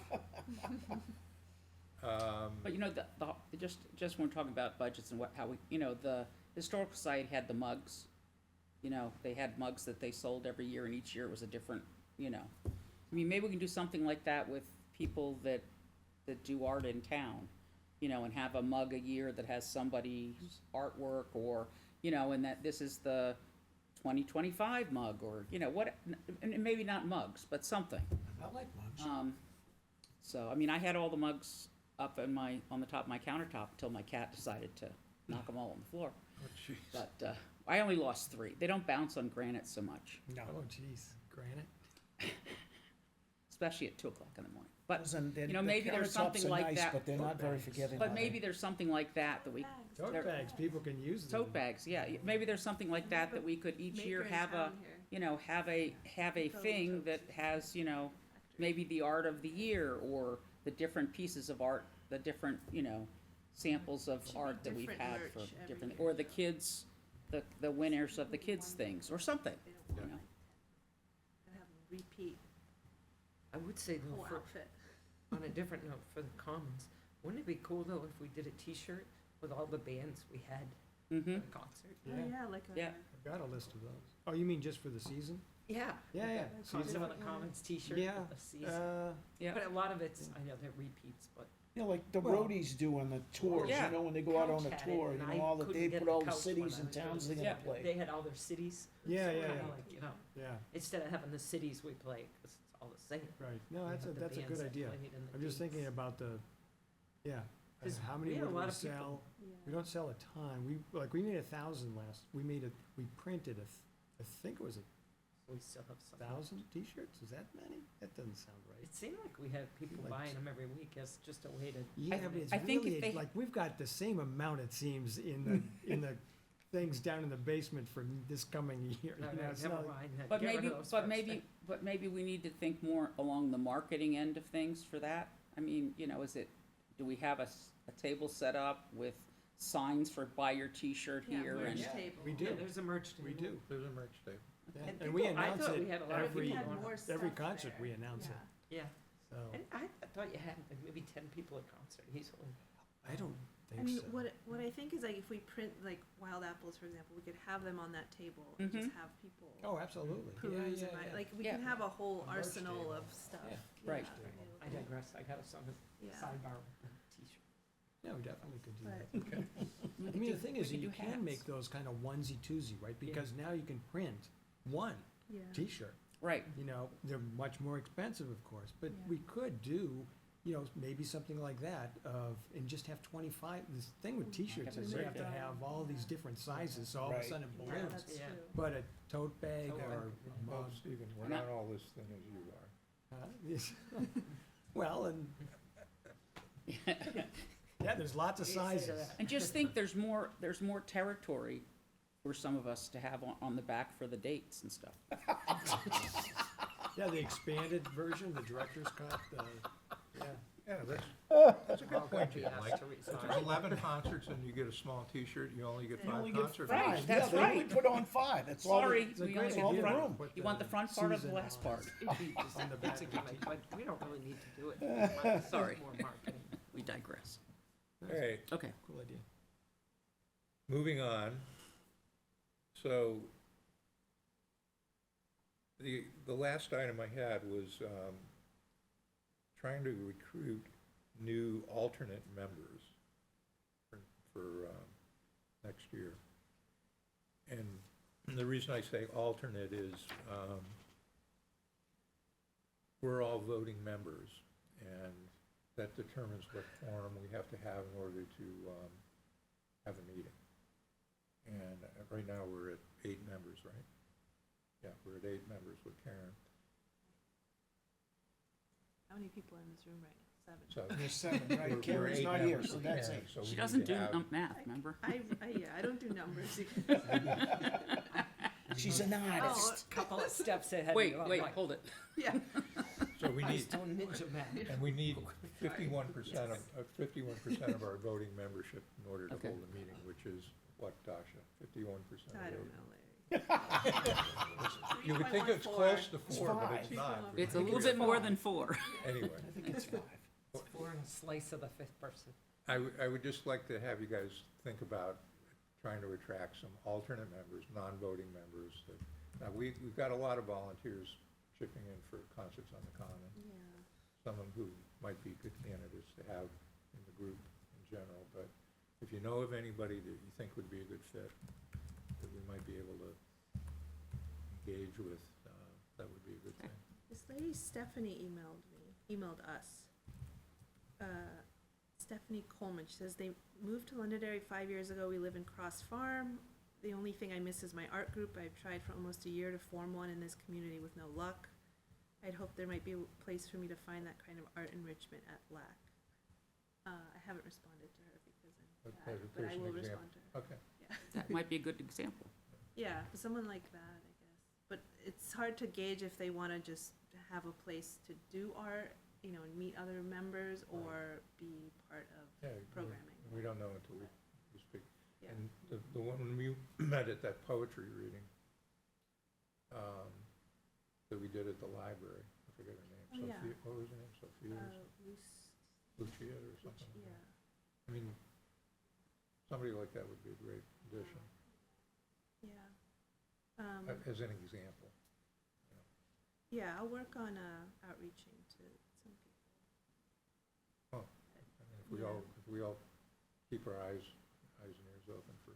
But you know, just when we're talking about budgets and how we, you know, the Historical Society had the mugs. You know, they had mugs that they sold every year, and each year it was a different, you know. I mean, maybe we can do something like that with people that do art in town, you know, and have a mug a year that has somebody's artwork, or, you know, and that this is the 2025 mug, or, you know, what, and maybe not mugs, but something. I like mugs. So, I mean, I had all the mugs up on the top of my countertop until my cat decided to knock them all on the floor. Oh, jeez. But I only lost 3. They don't bounce on granite so much, No. Oh, geez, granite? especially at 2 o'clock in the morning. But, Listen, you know, maybe there's something like that. But they're not Tote very bags. forgiving. but are maybe they? there's something like that we, Bags. Tote They're- bags, people can use them. tote bags, yeah. Maybe there's something like that that we could each year Maker in have a, town here. you know, have a Tote thing totes. that has, you know, Factory. maybe the art of the year, or the different pieces of art, the different, you know, samples of Should be art that we've different had merch for every different, year. or the kids, the winners of the kids things, or something, They don't you want know. like to have them repeat I would say though, whole for, outfit. on a different note, for the Commons, wouldn't it be cool though if we did a T-shirt with all the bands we had Mm-hmm. at the concert? Oh, Yeah. yeah, like a. Yeah. I've got a list of those. Oh, you mean just for the season? Yeah. Yeah, yeah. Concert Season. on the Commons T-shirt Yeah, with the season. Yeah. But a lot of it's, I know they're repeats, but You know, like the Well- roadies do on the tours, Yeah. you know, when they go out on a Couch had it, tour, you and know, I all that, couldn't they get put the all the couch cities when I and was doing towns it. they're Yeah. gonna play. they had all their cities. Yeah, So yeah, kinda yeah. like, you know, Yeah, instead of having the cities we play, 'cause it's all the same. right. No, we that's a, have the that's a bands good that idea. played and the I'm just thinking dates. about the, yeah. 'Cause How we many had a would lot we of people- sell? Yeah. We don't sell a ton. We made 1,000 we printed I think it was We still have some. 1,000 t-shirts. Is that many? That doesn't sound right. It seemed like we had people Like- buying them every week as just a way to. Yeah, but it's I think if really, they- like, we've got the same amount, it seems, in the things down in the basement for this coming year. No, You know, no, it's never not- mind that. But Get rid maybe, of those but first. maybe we need to think more along the marketing end of things for that. I mean, you know, is it do we have a table set up with signs for buy your T-shirt Yeah, here merch and? table. We Yeah, do, there's a merch we table. do. There's a merch table. Yeah, And and we people- I announce thought it we had a lot of every, people had on it. more every stuff concert, there. we announce it, Yeah. Yeah, so, and I thought you had like, maybe 10 people at concert easily. I don't I think mean, so. what I think is like if we print like wild apples, for example, we could have them on that table and just have people Oh, absolutely, yeah, peruse yeah, and buy, yeah. like we Yeah. can have a whole A merch arsenal table. of stuff. Yeah, right. I digress, I got some Yeah. sidebar T-shirt. Yeah, we definitely could do But that. We I could mean, do- the thing we is, could you do can hats. make those kind of onesie twosie, right? Because now you can print one yeah. T-shirt. Right, You know, they're much more expensive, of course, but Yeah. we could do, you know, maybe something like that and just have 25, this thing with T-shirts is you have to have all these different sizes, so all of a Right. sudden it Yeah, balloons. that's Yeah. true. But a tote bag Tote or bag. a Well, mug, Stephen, we're And I- not all as thin as you are. yes. Well, and, yeah, there's lots of What do you say to sizes. that? and just think there's more territory for some of us to have on the back for the dates and stuff. Yeah, the expanded version, the director's cut, yeah. Yeah, that's a good point, Jim. Like, Asked to if resign. there's 11 concerts and you get a small T-shirt, you only get You 5 only get concerts. Right, five, that's yeah, they only right. put on 5, that's all. Sorry, It's a we great only all get the the front. room. Put You want the front part or the season last on. part? It'd be just- On the back It's a of the gimmick, T- but we don't really need to do it. Sorry. More marketing. We digress. All right, Okay, Cool idea. moving on. So, the last item I had was trying to recruit new alternate members for next year. And the reason I say alternate is we're all voting members, and that determines what quorum we have to have in order to have a meeting. And right now, we're at 8 members, right? Yeah, we're at 8 members with Karen, How many people are in this room right now? 7. so. There's 7, we're- right? we're Karen's 8 not here, members so with that's Karen, 8. so we she need doesn't to do have- math, remember? Yeah, I don't do numbers. She's an Oh, artist. Couple of steps ahead. Wait, I'm wait, like, hold it. yeah. So we I was need, doing ninja math. and we need 51% of our voting membership in order to Okay. hold a meeting, which is what, Tasha? 51% of I don't voting. know, Larry. You would think it's 3.14. close to It's 4, but it's 5. not. It's a little bit more than 4. Anyway, I think it's 5. Or a slice of the 5th person. I would just like to have you guys think about trying to attract some alternate members, non-voting members. Now, we've got a lot of volunteers chipping in for concerts on the Common, Yeah. some of who might be good candidates to have in the group in general, but if you know of anybody that you think would be a good fit, that we might be able to engage with, that would be a good thing. This lady Stephanie emailed us. Stephanie Coleman, she says they moved to Londonderry 5 years ago. We live in Cross Farm. The only thing I miss is my art group. I've tried for almost a year to form one in this community with no luck. I'd hope there might be a place for me to find that kind of art enrichment at LAC. I haven't responded to her because I'm But bad, but there's I an will example. respond to her. Okay. That might be a good example. Yeah, for someone like that, I guess. But it's hard to gauge if they want to just have a place to do art, you know, and meet other members or be part of Yeah, programming. we don't know until we speak. Yeah. And the one when we met at that poetry reading, that we did at the library, I forget her name. Oh, yeah. Sophia, what was her name? Sophia, Lucia or something like yeah. that. I mean, somebody like that would be a great addition, Yeah. as an example. Yeah, I'll work on outreaching to some people. I mean, if we all keep our eyes and ears open for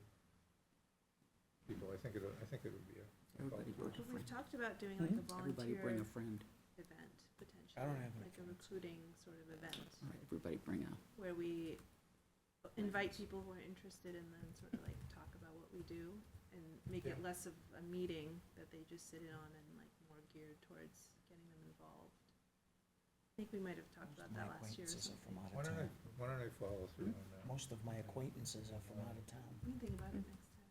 people, I think it would be a. Everybody bring a But we've friend. talked about doing like a Everybody bring volunteer a friend. event potentially. I don't have any like a friends. recruiting sort of event All right, everybody bring a, where we invite people who are interested and then sort of like talk about what we do and make it Yeah. less of a meeting that they just sit in on and like more geared towards getting them involved. I think we might have talked about that last year or Acquaintances are from something. out of town. Why don't I follow through on that? Most of my acquaintances are from out of town. We can think about it next time.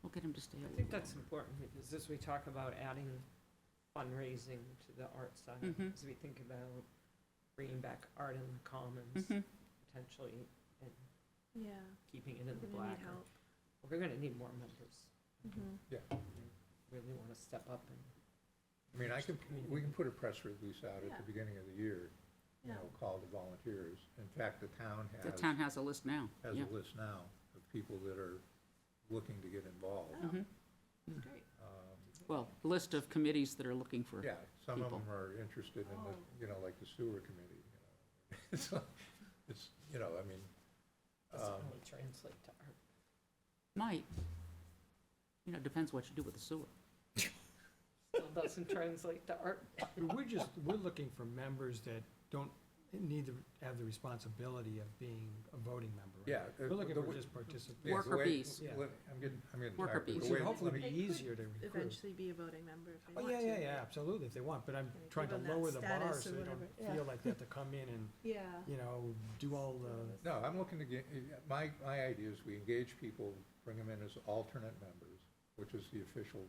we'll get him to stay a I little think that's longer. important, because as we talk about adding fundraising to the art side, Mhm. as we think about bringing back art in the commons, Mhm. potentially and Yeah, keeping it in we're the gonna black. need help. We're gonna need more members. Mhm. Really wanna step up and. I mean, we can put a press release out at Yeah. the beginning of the year, you Yeah. know, call to volunteers. In fact, the town The town has a list now. has Yeah. a list now of people that are looking to get involved. Oh, Mhm. that's great. Well, a list of committees that are looking for. Yeah, some of people. them are interested in the, Oh. you know, like the sewer committee, you know. So, it's, you know, I mean, Doesn't really translate to art. Might. You know, depends what you do with the sewer. Still doesn't translate to art. We're looking for members that don't need to have the responsibility of being a voting member. right? yeah. We're looking the for way- just participants. yeah, the Worker way- bees. Yeah. I'm getting Worker tired, but bees. the It should way- hopefully let be me- easier to recruit. Eventually be a voting member if they Oh, want yeah, to. yeah, yeah, absolutely, if they want, but I'm Right, trying to give 'em that lower the bar status so or they whatever, don't yeah. feel like they have to come in and, Yeah. you know, do all the, No, I'm looking to get, my idea is we engage people, bring them in as alternate members, which is the official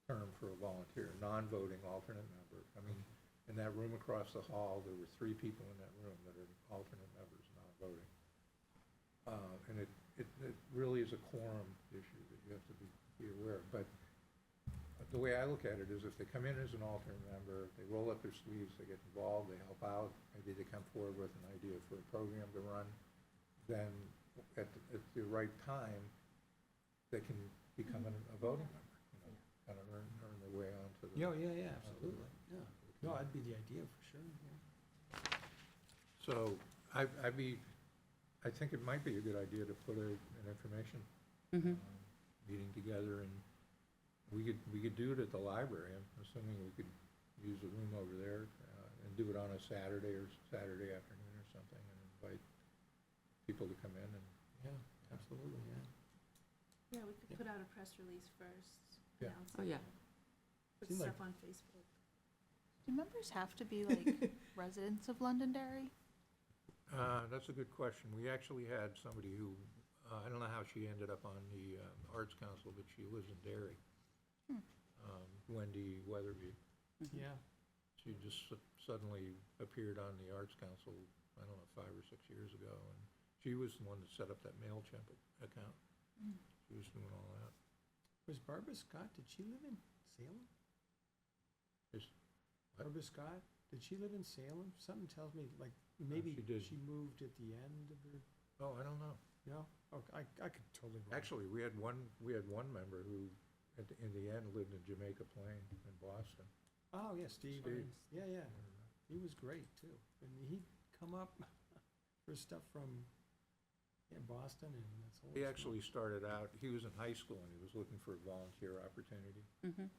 term for a volunteer, non-voting alternate member. I mean, in that room across the hall, there were 3 people in that room that are alternate members, non-voting. And it really is a quorum issue that you have to be aware of. But the way I look at it is if they come in as an alternate member, they roll up their sleeves, they get involved, they help out, maybe they come forward with an idea for a program to run, then at the right time, they can become a voting member, you know, kind of earn their way onto the. yeah, absolutely, yeah. No, that'd be the idea for sure, yeah. So I think it might be a good idea to put an information Mhm. meeting together, and we could do it at the library. I'm assuming we could use the room over there and do it on a Saturday or Saturday afternoon or something, and invite people to come in and, Yeah, absolutely, yeah. Yeah, we could Yeah. put out a press release first. Yeah. announce Oh, it, yeah. Put Seemed like- stuff on Facebook. Do members have to be like residents of Londonderry? that's a good question. We actually had somebody who, I don't know how she ended up on the Arts Council, but she lives in Derry. Wendy Weatherby. Yeah, She just suddenly appeared on the Arts Council, I don't know, 5 or 6 years ago, and she was the one that set up that MailChimp account. She was doing all that. was Barbara Scott, did she live in Salem? Is- what? Barbara Scott, did she live in Salem? Something tells me, like, maybe she did. she moved at the end of her, Oh, I don't know. no? Okay, I could totally wrong. Actually, we had one member who, in the end, lived in Jamaica Plain in Boston. Oh, yeah, Steve, Steve. yeah, yeah, he was great, too. And he'd come up for stuff from, yeah, Boston and that's all. He actually started out, he was in high school and he was looking for a volunteer opportunity. Mhm.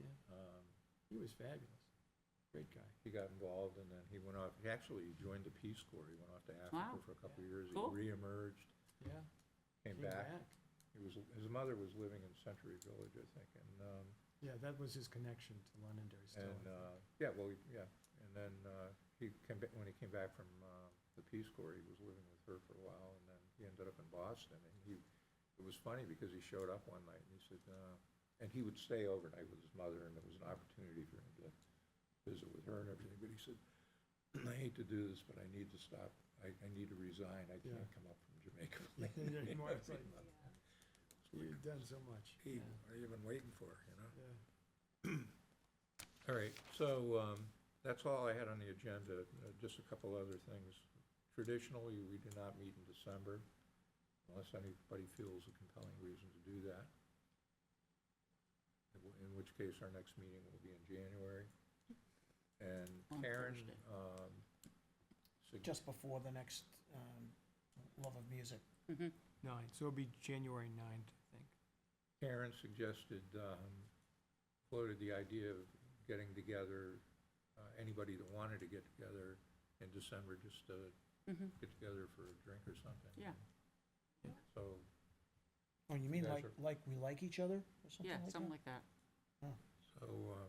Yeah, Um, he was fabulous, great guy. He got involved and then he went off, he actually joined the Peace Corps. He went off to Africa Wow. for a couple of years. Cool. He reemerged, Yeah. came back. His mother was living in Century Village, I think, and, Yeah, that was his connection to Londonderry still. and, yeah, well, yeah. And then, when he came back from, the Peace Corps, he was living with her for a while, and then he ended up in Boston, and it was funny because he showed up one night and he said, and he would stay overnight with his mother, and there was an opportunity for him to visit with her and everything, but he said, I hate to do this, but I need to stop, I need to resign, I Yeah. can't come up from Jamaica. Yeah, anymore, it's like, You've done so much. Gee, Yeah, what have you been waiting for, you know? yeah. All right, so that's all I had on the agenda. Just a couple other things. Traditionally, we do not meet in December unless anybody feels a compelling reason to do that, in which case our next meeting will be in January. And On Karen, Thursday. Just before the next Love of Music. Mhm. 9, so it'll be January 9th, I think. Karen suggested, floated the idea of getting together, anybody that wanted to get together in December, just to Mhm. get together for a drink or something. Yeah. So, Oh, you mean You guys like we like each other or something Yeah, like that? something like that. so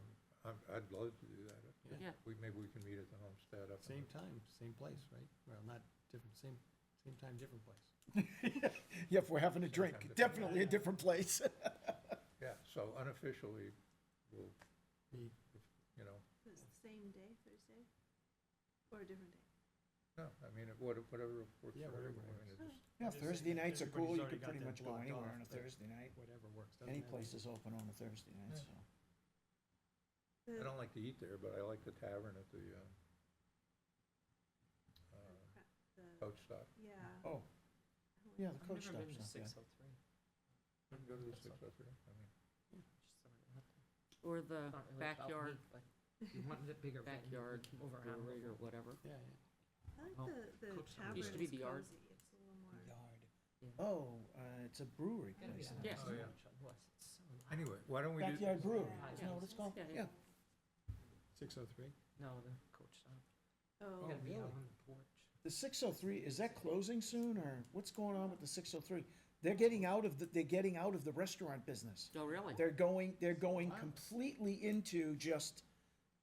I'd love to do that. Yeah. Maybe we can meet at the Homestead up. Same time, same place, right? Well, not different, same time, different place. Yeah, if we're having a drink, Sometime different. definitely a different place. Yeah, so unofficially, we'll, Meet. you know, It's the same day, Thursday? Or a different day? No, I mean, whatever works Yeah, for whatever everyone. I mean, works. it's Yeah, Just Thursday saying, nights are everybody's cool, you already could got pretty that much go blocked anywhere off, on a but Thursday night. Whatever works. doesn't Any matter. place is open on a Thursday night, Yeah. so. I don't like to eat there, but I like the tavern at the coach stop. Yeah. Oh, yeah, the I've coach never been stop's to not bad. 603. You can go to the That's all. 603. I mean, Just so I don't have to- Or the it's not really about backyard, me, but if you wanted a bigger venue, backyard you come over brewery or Hannibal. whatever. Yeah, I like Oh, the Coach Stop. tavern Used to be is the yard. cozy. It's a little more. yeah. Yeah. Oh, it's a brewery Gotta be place. that now. Yes. much Oh, yeah. on West. It's so nice. anyway, why don't we do? Backyard brewery, Yeah. isn't that what it's called? Yeah, Yeah. 603? No, the coach stop. You Oh, gotta be out really? on the porch. The 603, is that closing soon, or what's going on with the 603? They're getting out of the restaurant business. Oh, really? They're going completely into just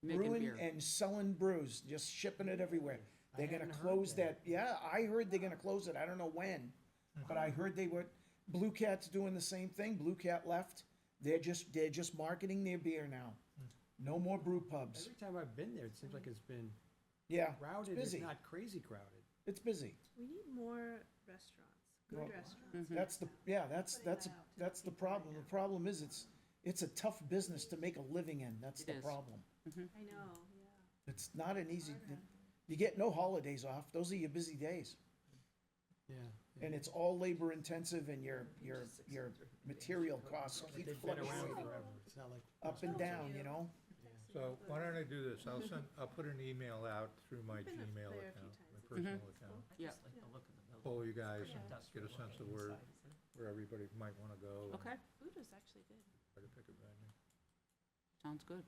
Making brewing beer. and selling brews, just shipping it everywhere. They're gonna hadn't heard close that. yeah, I heard they're gonna close it, I don't know when. But I heard Blue Cat's doing the same thing, Blue Cat left. They're just marketing their beer now. No more brew pubs. Every time I've been there, it seems like it's been Yeah, crowded, busy. if not crazy crowded. it's busy. we need more restaurants, good Well, restaurants. That's the problem. The problem is it's a tough business to make a living in. That's It the is. problem. I know, yeah. It's not an easy, you get no holidays off. Those are your busy days. Yeah. And it's all labor intensive and your material costs keep They've been around fluctuating forever. It's not like. up and down, you know? So why don't I do this? I'll put an email out through my Been up Gmail there a few account, times. my personal account. I Yeah. just like the look of the building. Poll you guys Pretty and industrial get a sense of looking where inside, isn't it? where everybody might wanna go. and Okay, Food is actually good. Try to pick a venue. sounds good.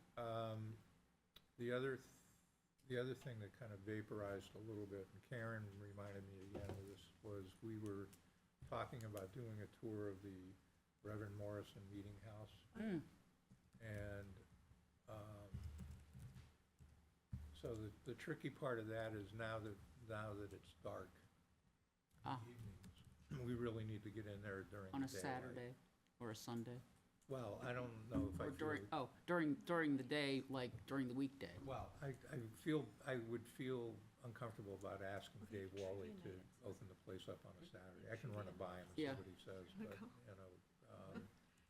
The other thing that kind of vaporized a little bit, and Karen reminded me again of this, was we were talking about doing a tour of the Reverend Morrison Meeting House. Mm. And, so the tricky part of that is now that it's dark in Ah, the evenings, we really need to get in there during the on a daylight. Saturday or a Sunday. Well, I don't know if I Or feel. during the day, like during the weekday. Well, I would feel uncomfortable about asking Dave Wally to open the place up on a Saturday. I can run it by him and see Yeah. what he says, but, you know,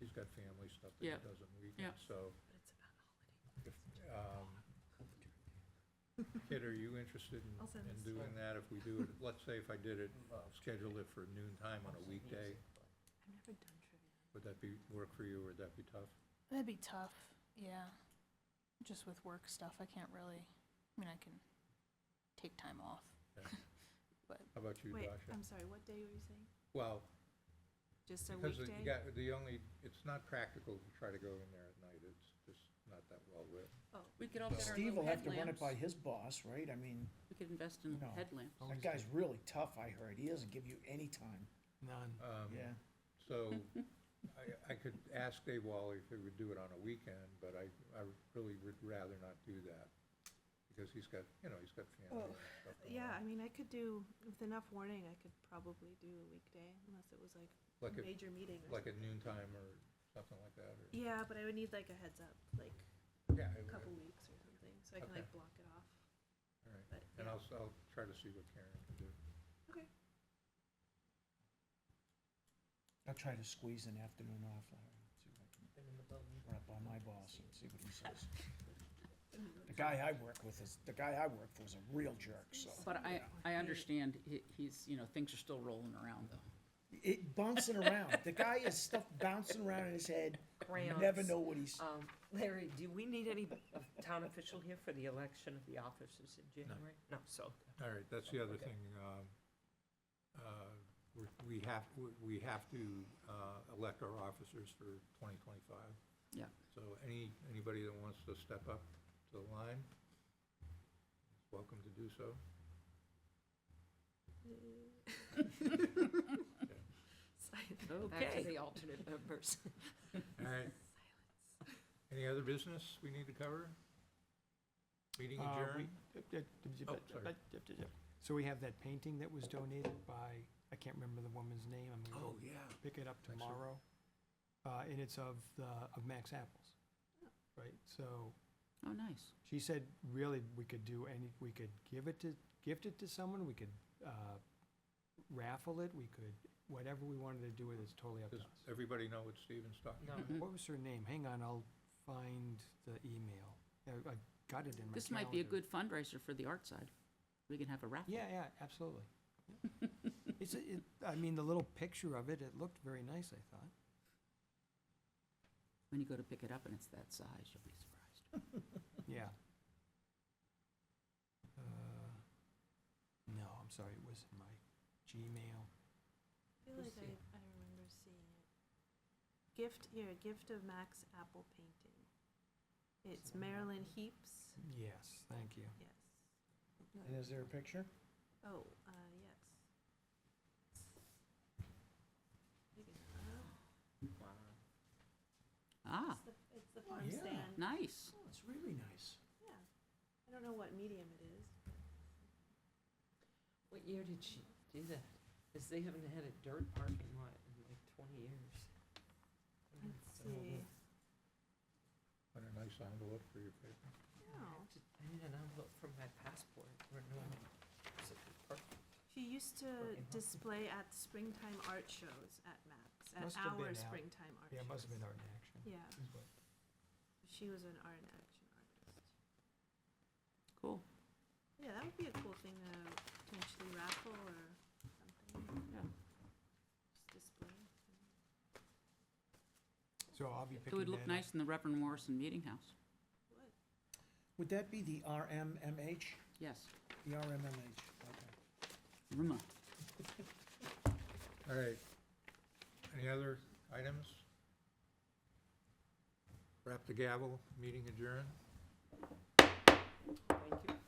he's got family stuff that he Yeah. does on Yeah. weekends, so. But it's about holiday. If, Kid, are you interested I'll send in this. doing that? If we do it, let's say if I did it, schedule it for noon time on a weekday, I've never done trivia. would that work for you, or would that be tough? That'd be tough, yeah. Just with work stuff, I can't really, I mean, I can take time off. Yeah. But How about you, Wait, Dasha? I'm sorry, what day were you saying? Well, Just a because weekday? it's not practical to try to go in there at night, it's just not that well lit. Oh, We could all get our Steve little will have to run it headlamps. by his boss, right? I mean, We could invest in No. headlamps. that guy's really tough, I heard. He doesn't give you any time. None. Yeah. So, I could ask Dave Wally if he would do it on a weekend, but I really would rather not do that, because he's got family and stuff going yeah, I on. mean, I could do, with enough warning, I could probably do a weekday, unless it was like Like a at, major meeting or like at something. noon time or something like that, or, Yeah, but I would need like a heads up, like yeah, a couple weeks or something, so I can Okay. like block it off, all right. but, And yeah. I'll try to see what Karen can do. Okay. I'll try to squeeze an afternoon off, see if I can Been in the building. run it by my boss and see what he says. The guy I work for is a real jerk, so. But I understand, he's, things are still rolling around though. It bouncing around. The guy has stuff bouncing around in his head. You Crayons. never know what he's, Larry, do we need any town official here for the election of the officers in January? No, so, All right, that's the other Okay. thing, we have to elect our officers for 2025. Yeah. So anybody that wants to step up to the line, is welcome to do so. back to Okay. the alternate members. All right. Any other business we need to cover? Meeting Uh, adjourned? Oh, sorry. So we have that painting that was donated by, I can't remember the woman's name, I'm gonna go yeah. pick it up Thanks, sir. tomorrow. And it's of Max Apples, right? So Oh, nice. she said really we could give it to gift it to someone, we could raffle it, we could, whatever we wanted to do with it's totally up to Does us. everybody know what Steven's talking about? No, What was her name? Hang on, I'll find the email. I got it in my This might be a calendar. good fundraiser for the art side. We can have a raffle. Yeah, yeah, absolutely. Yeah. I mean, the little picture of it, it looked very nice, I thought. When you go to pick it up and it's that size, you'll be surprised. Yeah. No, I'm sorry, it was in my Gmail. I feel like I remember seeing it. Gift of Max Apple painting. It's Is it on that Marilyn one? Heaps, Yes, thank you. yes. And is there a picture? Oh, yes. Big enough. wow. Ah, It's the Oh, farm yeah. stand, nice. Oh, it's really nice. yeah. I don't know what medium it is. What year did she do that? Because they haven't had a dirt parking lot in like 20 years. Let's So, see. What a nice envelope for your paper. No. I need an envelope for my passport renewal. So perfect. She used to Working hard. display at springtime art shows at Max, at Must have our been out. springtime art shows. Yeah, it must have been Art in Action. Yeah, is what- she was an art and action artist. Cool. Yeah, that would be a cool thing to potentially raffle or something. Yeah. Just display. So I'll be It picking would that look up. nice in the Reverend Morrison Meeting House. Would. Would that be the RMMH? Yes. The RMMH, okay. Rima. All right. Any other items? Wrap the gavel, meeting adjourned.